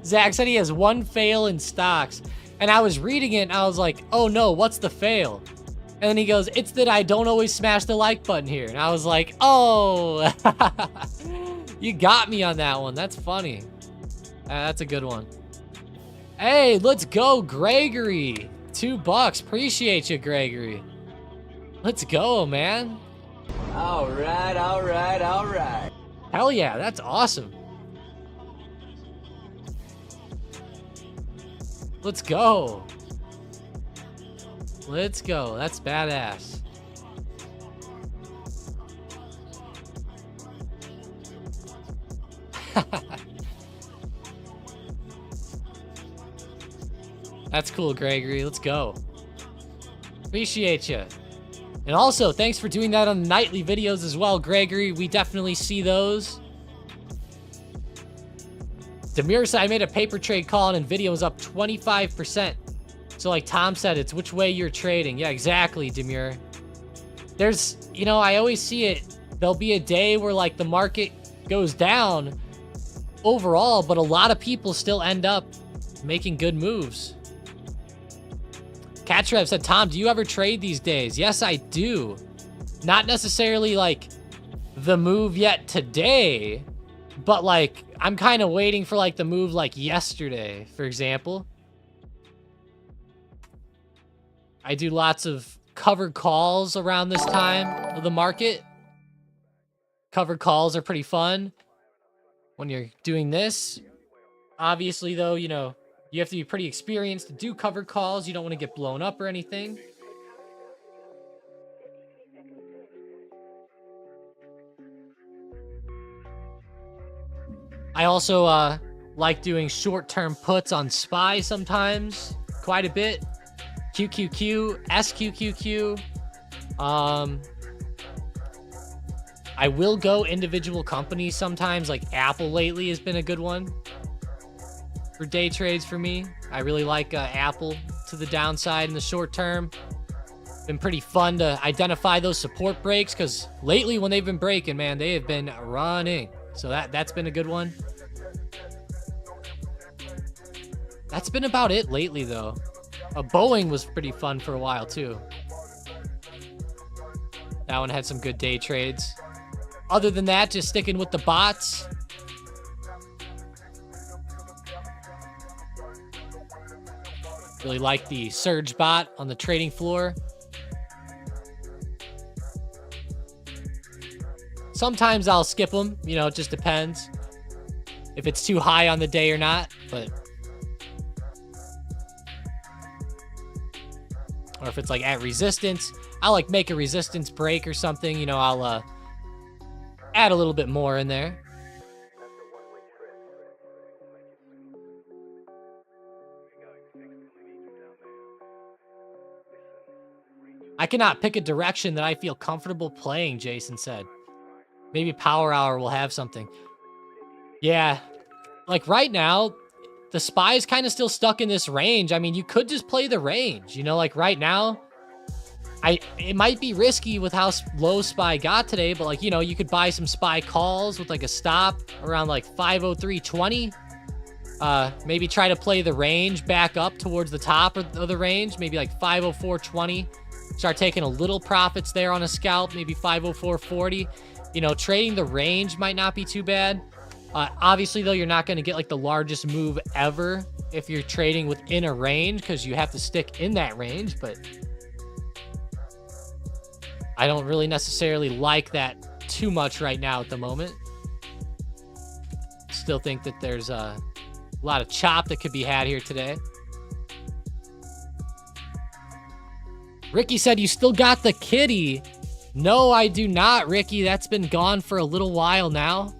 Speaker 1: Zach said he has one fail in stocks. And I was reading it and I was like, oh no, what's the fail? And then he goes, it's that I don't always smash the like button here. And I was like, oh, you got me on that one. That's funny. That's a good one. Hey, let's go, Gregory. $2. Appreciate you, Gregory. Let's go, man.
Speaker 2: All right, all right, all right.
Speaker 1: Hell yeah, that's awesome. Let's go. Let's go. That's badass. That's cool, Gregory. Let's go. Appreciate you. And also, thanks for doing that on the nightly videos as well, Gregory. We definitely see those. Demir said I made a paper trade call and Nvidia was up 25%. So like Tom said, it's which way you're trading. Yeah, exactly, Demir. There's, you know, I always see it. There'll be a day where like the market goes down overall, but a lot of people still end up making good moves. Catrev said, Tom, do you ever trade these days? Yes, I do. Not necessarily like the move yet today, but like I'm kind of waiting for like the move like yesterday, for example. I do lots of covered calls around this time of the market. Covered calls are pretty fun when you're doing this. Obviously, though, you know, you have to be pretty experienced to do covered calls. You don't want to get blown up or anything. I also like doing short-term puts on SPY sometimes, quite a bit. QQQ, SQQQ. I will go individual companies sometimes, like Apple lately has been a good one for day trades for me. I really like Apple to the downside in the short term. Been pretty fun to identify those support breaks because lately when they've been breaking, man, they have been running. So that's been a good one. That's been about it lately, though. Boeing was pretty fun for a while, too. That one had some good day trades. Other than that, just sticking with the bots. Really like the Surge bot on the trading floor. Sometimes I'll skip them, you know, it just depends if it's too high on the day or not, but or if it's like at resistance. I'll like make a resistance break or something. You know, I'll add a little bit more in there. I cannot pick a direction that I feel comfortable playing, Jason said. Maybe Power Hour will have something. Yeah. Like right now, the SPY is kind of still stuck in this range. I mean, you could just play the range. You know, like right now, it might be risky with how low SPY got today, but like, you know, you could buy some SPY calls with like a stop around like 503.20. Maybe try to play the range back up towards the top of the range, maybe like 504.20. Start taking a little profits there on a scalp, maybe 504.40. You know, trading the range might not be too bad. Obviously, though, you're not going to get like the largest move ever if you're trading within a range because you have to stick in that range. But I don't really necessarily like that too much right now at the moment. Still think that there's a lot of chop that could be had here today. Ricky said, you still got the kitty. No, I do not, Ricky. That's been gone for a little while now.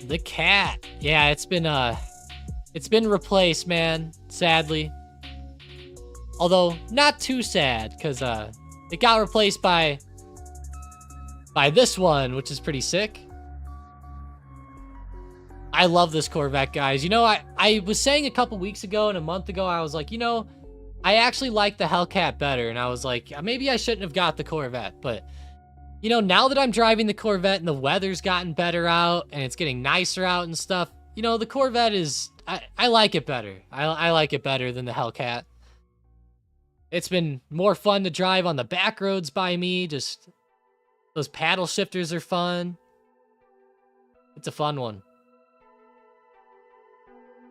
Speaker 1: The cat. Yeah, it's been replaced, man. Sadly. Although, not too sad, because it got replaced by this one, which is pretty sick. I love this Corvette, guys. You know, I was saying a couple weeks ago and a month ago, I was like, you know, I actually like the Hellcat better, and I was like, maybe I shouldn't have got the Corvette, but, you know, now that I'm driving the Corvette and the weather's gotten better out, and it's getting nicer out and stuff, you know, the Corvette is, I like it better. I like it better than the Hellcat. It's been more fun to drive on the back roads by me, just, those paddle shifters are fun. It's a fun one.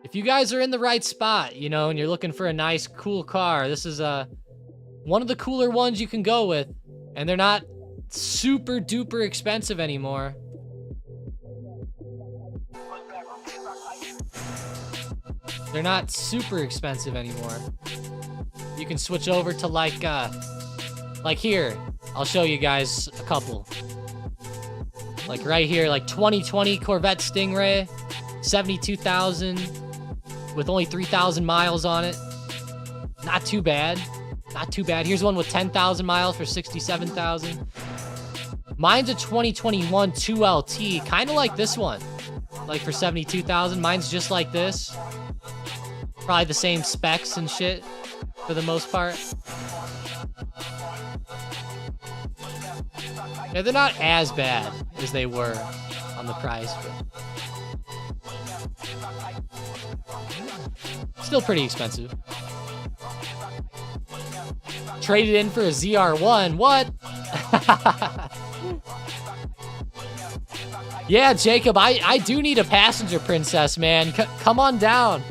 Speaker 1: If you guys are in the right spot, you know, and you're looking for a nice, cool car, this is one of the cooler ones you can go with. And they're not super duper expensive anymore. They're not super expensive anymore. You can switch over to like here. I'll show you guys a couple. Like right here, like 2020 Corvette Stingray, 72,000. With only 3,000 miles on it. Not too bad. Not too bad. Here's one with 10,000 miles for 67,000. Mine's a 2021 2LT, kind of like this one. Like for 72,000. Mine's just like this. Probably the same specs and shit for the most part. Yeah, they're not as bad as they were on the price, but still pretty expensive. Traded in for a ZR1. What? Yeah, Jacob, I do need a passenger princess, man. Come on down.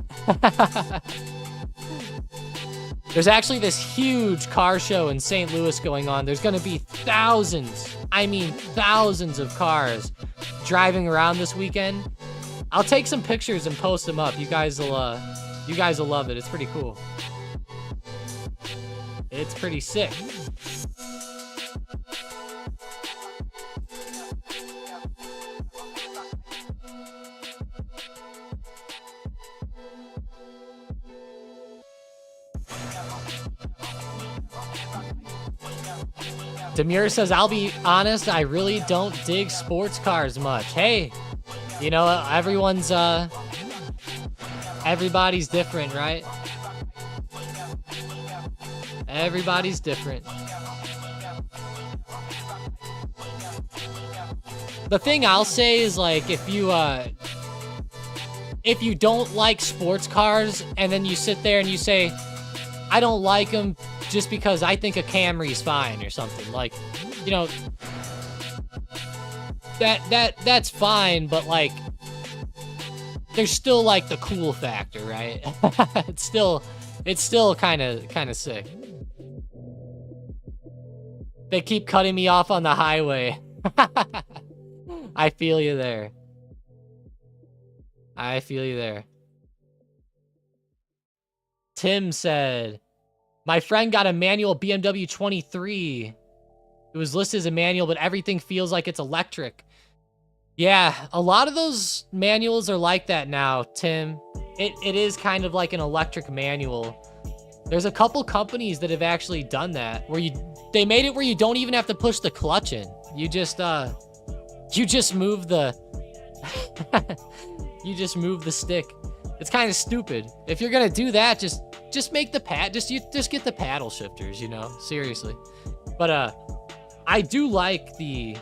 Speaker 1: There's actually this huge car show in St. Louis going on. There's going to be thousands, I mean thousands of cars driving around this weekend. I'll take some pictures and post them up. You guys will love it. It's pretty cool. It's pretty sick. Demir says, I'll be honest, I really don't dig sports cars much. Hey, you know, everybody's different, right? Everybody's different. The thing I'll say is, like, if you don't like sports cars and then you sit there and you say, I don't like them just because I think a Camry's fine or something, like, you know, that's fine, but like, there's still like the cool factor, right? It's still kind of sick. They keep cutting me off on the highway. I feel you there. I feel you there. Tim said, My friend got a manual BMW 23. It was listed as a manual, but everything feels like it's electric. Yeah, a lot of those manuals are like that now, Tim. It is kind of like an electric manual. There's a couple companies that have actually done that, where they made it where you don't even have to push the clutch in. You just move the you just move the stick. It's kind of stupid. If you're gonna do that, just make the just get the paddle shifters, you know, seriously. But I do like the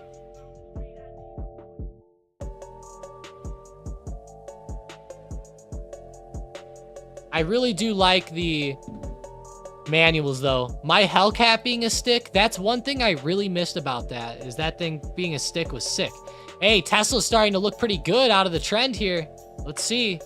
Speaker 1: I really do like the manuals though. My Hellcat being a stick, that's one thing I really missed about that, is that thing being a stick was sick. Hey, Tesla's starting to look pretty good out of the trend here. Let's see.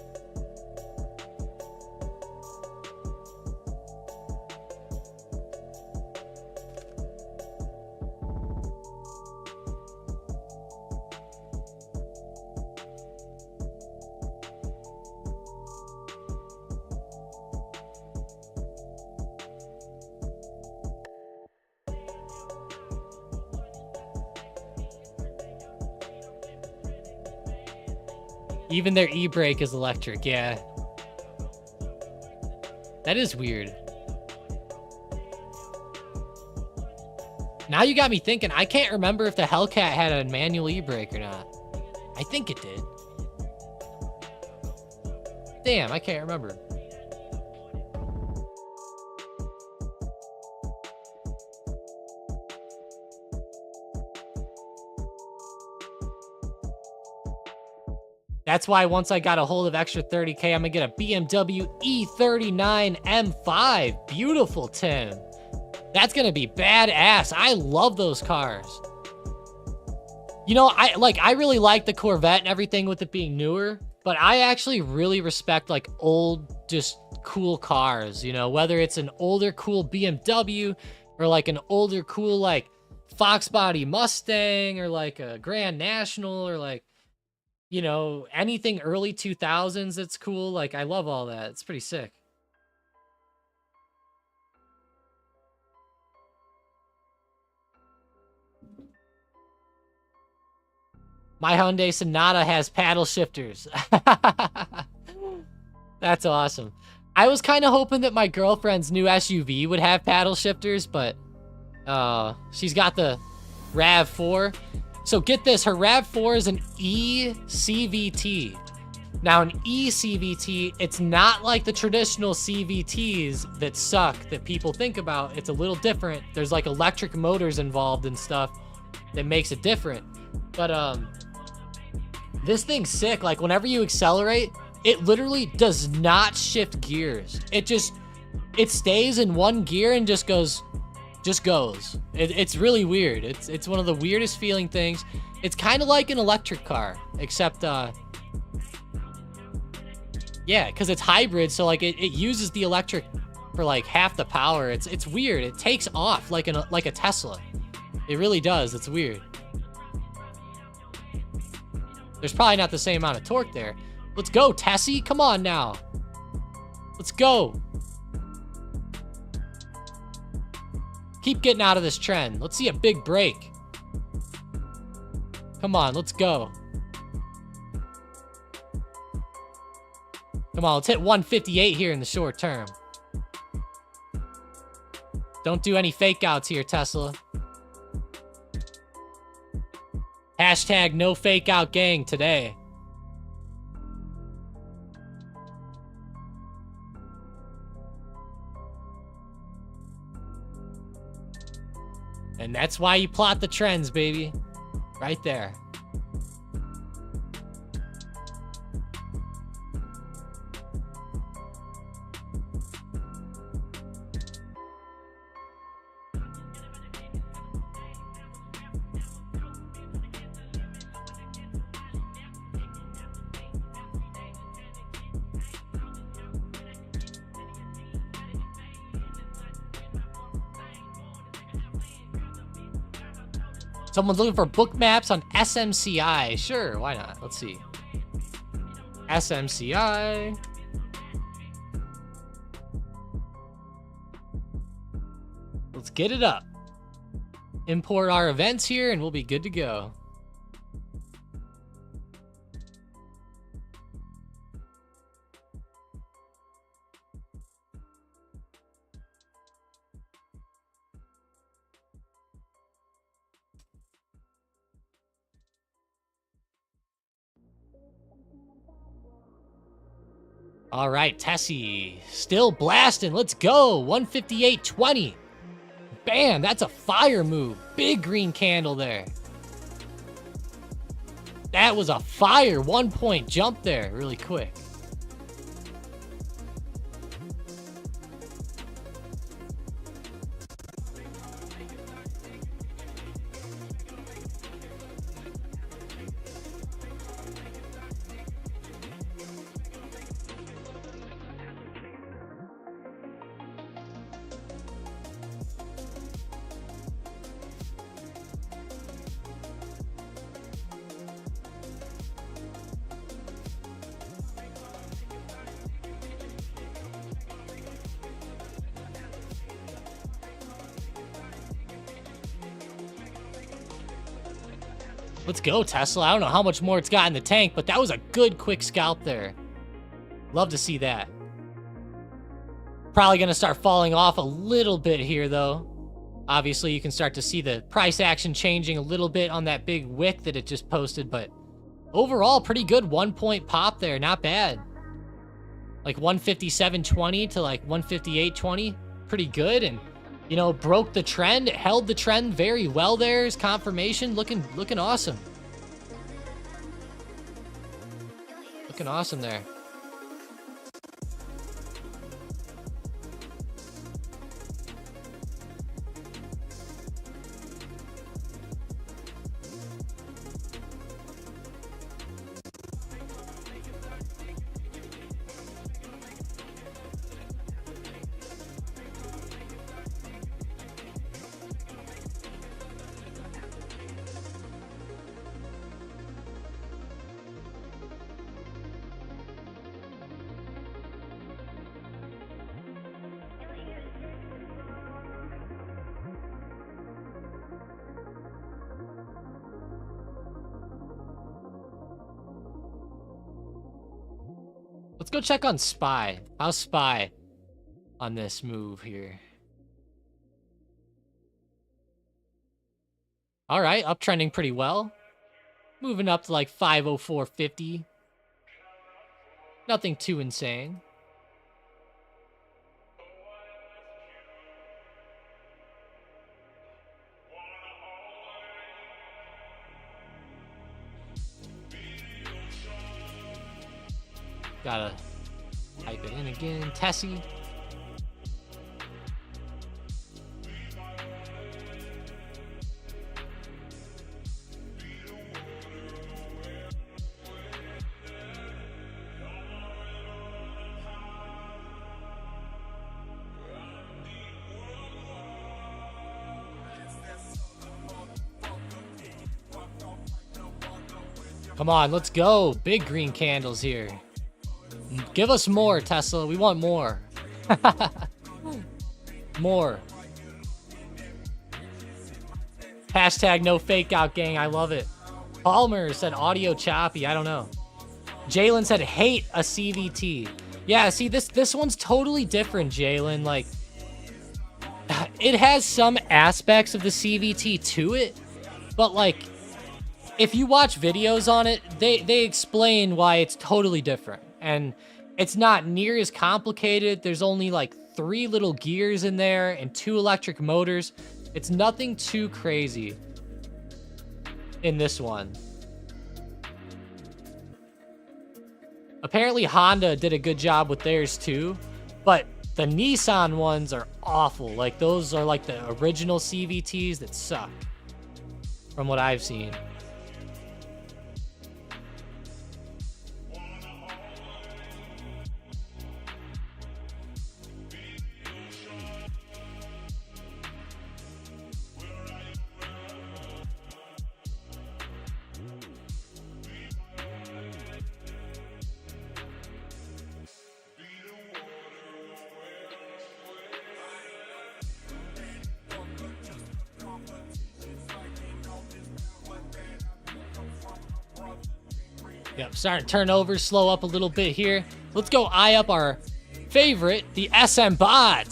Speaker 1: Even their e-brake is electric, yeah. That is weird. Now you got me thinking, I can't remember if the Hellcat had a manual e-brake or not. I think it did. Damn, I can't remember. That's why once I got a hold of extra 30K, I'm gonna get a BMW E39 M5. Beautiful, Tim. That's gonna be badass. I love those cars. You know, I really like the Corvette and everything with it being newer, but I actually really respect like old, just cool cars, you know, whether it's an older cool BMW or like an older cool like Fox Body Mustang or like a Grand National or like, you know, anything early 2000s that's cool. Like, I love all that. It's pretty sick. My Hyundai Sonata has paddle shifters. That's awesome. I was kind of hoping that my girlfriend's new SUV would have paddle shifters, but she's got the RAV4. So get this, her RAV4 is an e-CVT. Now an e-CVT, it's not like the traditional CVTs that suck that people think about. It's a little different. There's like electric motors involved and stuff that makes it different. But this thing's sick. Like whenever you accelerate, it literally does not shift gears. It stays in one gear and just goes. It's really weird. It's one of the weirdest feeling things. It's kind of like an electric car, except yeah, because it's hybrid, so like it uses the electric for like half the power. It's weird. It takes off like a Tesla. It really does. It's weird. There's probably not the same amount of torque there. Let's go, Tessie. Come on now. Let's go. Keep getting out of this trend. Let's see a big break. Come on, let's go. Come on, let's hit 158 here in the short term. Don't do any fake outs here, Tesla. Hashtag no fake out gang today. And that's why you plot the trends, baby. Right there. Someone's looking for book maps on SMCI. Sure, why not? Let's see. SMCI. Let's get it up. Import our events here and we'll be good to go. All right, Tessie, still blasting. Let's go. 158.20. Bam, that's a fire move. Big green candle there. That was a fire 1 point jump there, really quick. Let's go, Tesla. I don't know how much more it's got in the tank, but that was a good quick scalp there. Love to see that. Probably going to start falling off a little bit here, though. Obviously, you can start to see the price action changing a little bit on that big wick that it just posted, but overall, pretty good 1 point pop there. Not bad. Like 157.20 to like 158.20. Pretty good, and you know, broke the trend, held the trend very well there. Is confirmation looking awesome. Looking awesome there. Let's go check on SPY. How's SPY on this move here? All right, uptrending pretty well. Moving up to like 504.50. Nothing too insane. Gotta type it in again. Tessie. Come on, let's go. Big green candles here. Give us more, Tesla. We want more. More. Hashtag no fake out, gang. I love it. Palmer said audio choppy. I don't know. Jalen said hate a CVT. Yeah, see, this one's totally different, Jalen. Like, it has some aspects of the CVT to it, but like, if you watch videos on it, they explain why it's totally different. And it's not near as complicated. There's only like 3 little gears in there and 2 electric motors. It's nothing too crazy in this one. Apparently Honda did a good job with theirs too, but the Nissan ones are awful. Like, those are like the original CVTs that suck from what I've seen. Yep, starting to turn over, slow up a little bit here. Let's go eye up our favorite, the SM bot.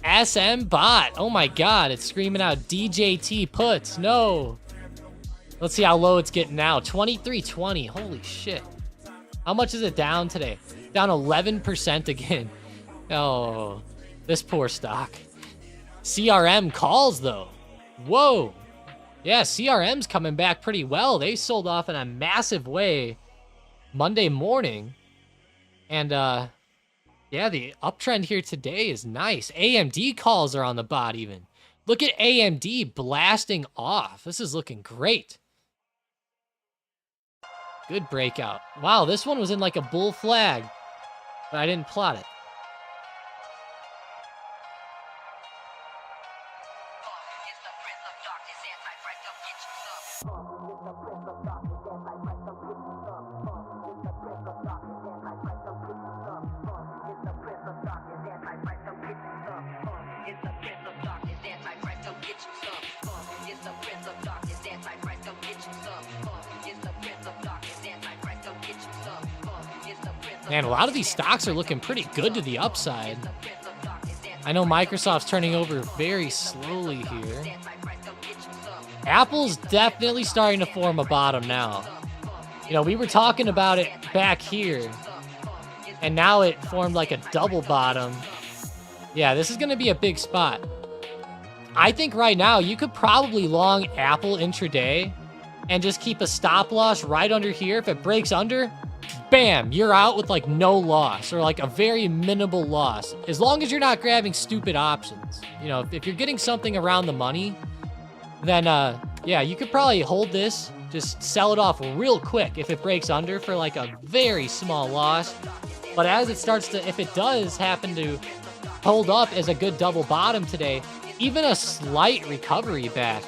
Speaker 1: SM bot. Oh my god, it's screaming out DJT puts. No. Let's see how low it's getting now. 23.20. Holy shit. How much is it down today? Down 11% again. Oh, this poor stock. CRM calls though. Whoa. Yeah, CRM's coming back pretty well. They sold off in a massive way Monday morning. And yeah, the uptrend here today is nice. AMD calls are on the bot even. Look at AMD blasting off. This is looking great. Good breakout. Wow, this one was in like a bull flag, but I didn't plot it. Man, a lot of these stocks are looking pretty good to the upside. I know Microsoft's turning over very slowly here. Apple's definitely starting to form a bottom now. You know, we were talking about it back here, and now it formed like a double bottom. Yeah, this is going to be a big spot. I think right now you could probably long Apple intraday and just keep a stop loss right under here. If it breaks under, bam, you're out with like no loss or like a very minimal loss. As long as you're not grabbing stupid options. You know, if you're getting something around the money, then yeah, you could probably hold this, just sell it off real quick if it breaks under for like a very small loss. But as it starts to, if it does happen to hold up as a good double bottom today, even a slight recovery back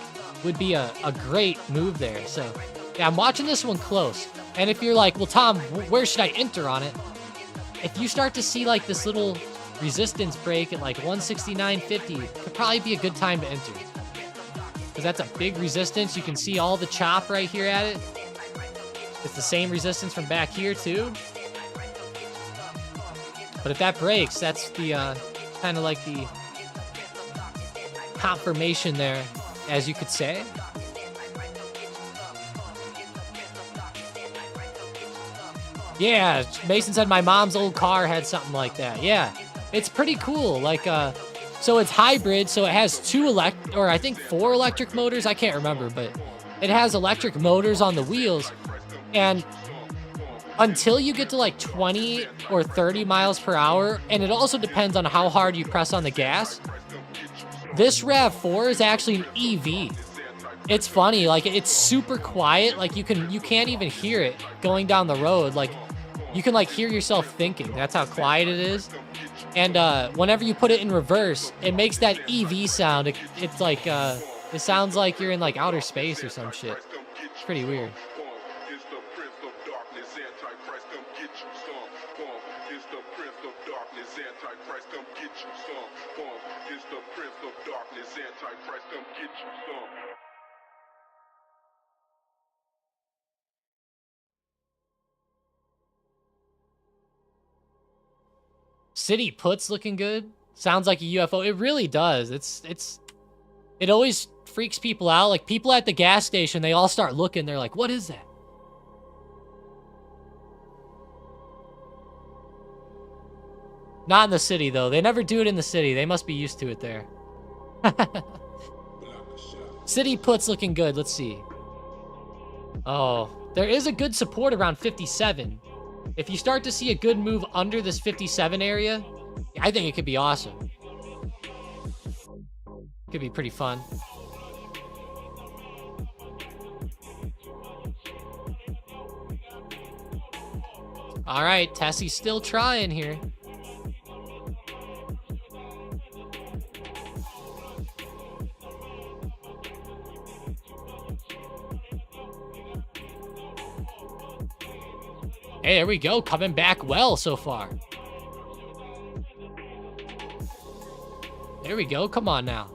Speaker 1: would be a great move there. So yeah, I'm watching this one close. And if you're like, well, Tom, where should I enter on it? If you start to see like this little resistance break at like 169.50, could probably be a good time to enter. Because that's a big resistance. You can see all the chop right here at it. It's the same resistance from back here too. But if that breaks, that's the kind of like the confirmation there, as you could say. Yeah, Mason said my mom's old car had something like that. Yeah, it's pretty cool. Like, so it's hybrid, so it has I think 4 electric motors. I can't remember, but it has electric motors on the wheels. And until you get to like 20 or 30 miles per hour, and it also depends on how hard you press on the gas, this RAV4 is actually an EV. It's funny, like it's super quiet. Like you can't even hear it going down the road. Like you can like hear yourself thinking. That's how quiet it is. And whenever you put it in reverse, it makes that EV sound. It's like it sounds like you're in like outer space or some shit. It's pretty weird. City puts looking good. Sounds like a UFO. It really does. It always freaks people out. Like people at the gas station, they all start looking. They're like, what is that? Not in the city though. They never do it in the city. They must be used to it there. City puts looking good. Let's see. Oh, there is a good support around 57. If you start to see a good move under this 57 area, I think it could be awesome. Could be pretty fun. All right, Tessie's still trying here. Hey, there we go. Coming back well so far. There we go. Come on now.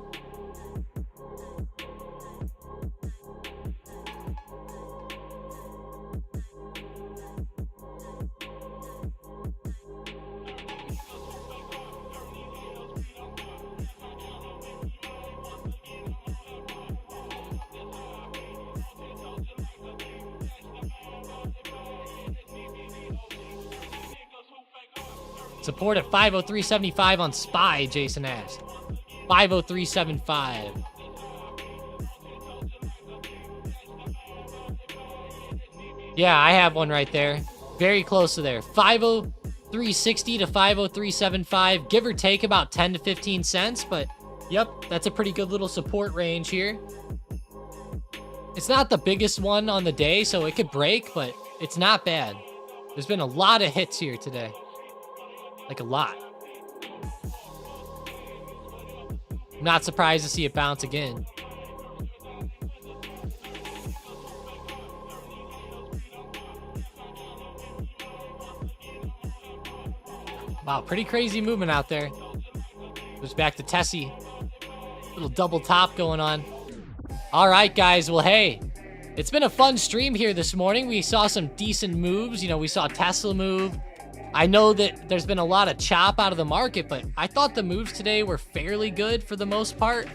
Speaker 1: Support at 503.75 on SPY, Jason asked. 503.75. Yeah, I have one right there. Very close to there. 503.60 to 503.75. Give or take about 10 to 15 cents, but yep, that's a pretty good little support range here. It's not the biggest one on the day, so it could break, but it's not bad. There's been a lot of hits here today. Like a lot. Not surprised to see it bounce again. Wow, pretty crazy movement out there. Goes back to Tessie. Little double top going on. All right, guys. Well, hey, it's been a fun stream here this morning. We saw some decent moves. You know, we saw Tesla move. I know that there's been a lot of chop out of the market, but I thought the moves today were fairly good for the most part.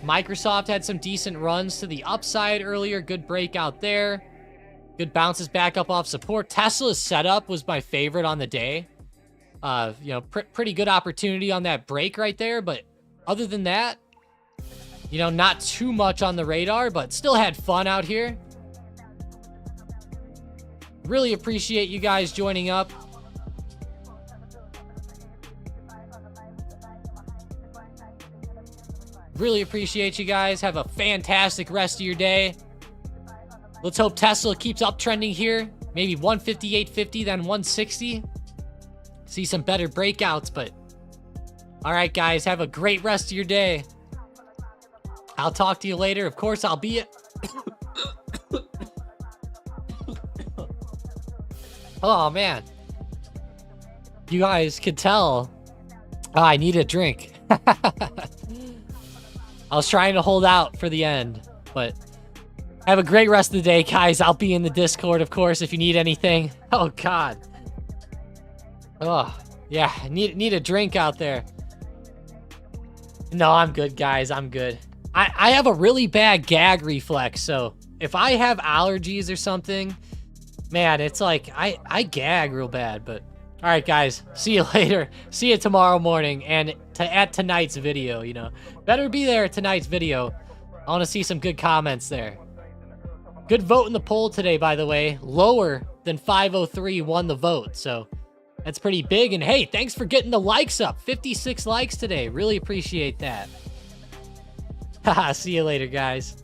Speaker 1: Microsoft had some decent runs to the upside earlier. Good breakout there. Good bounces back up off support. Tesla's setup was my favorite on the day. You know, pretty good opportunity on that break right there. But other than that, you know, not too much on the radar, but still had fun out here. Really appreciate you guys joining up. Really appreciate you guys. Have a fantastic rest of your day. Let's hope Tesla keeps uptrending here. Maybe 158.50, then 160. See some better breakouts, but all right, guys, have a great rest of your day. I'll talk to you later. Of course, I'll be Oh, man. You guys could tell I need a drink. I was trying to hold out for the end, but have a great rest of the day, guys. I'll be in the Discord, of course, if you need anything. Oh, God. Oh, yeah, need a drink out there. No, I'm good, guys. I'm good. I have a really bad gag reflex, so if I have allergies or something, man, it's like I gag real bad. But all right, guys, see you later. See you tomorrow morning and at tonight's video. You know, better be there at tonight's video. I want to see some good comments there. Good vote in the poll today, by the way. Lower than 503 won the vote, so that's pretty big. And hey, thanks for getting the likes up. 56 likes today. Really appreciate that. Haha, see you later, guys.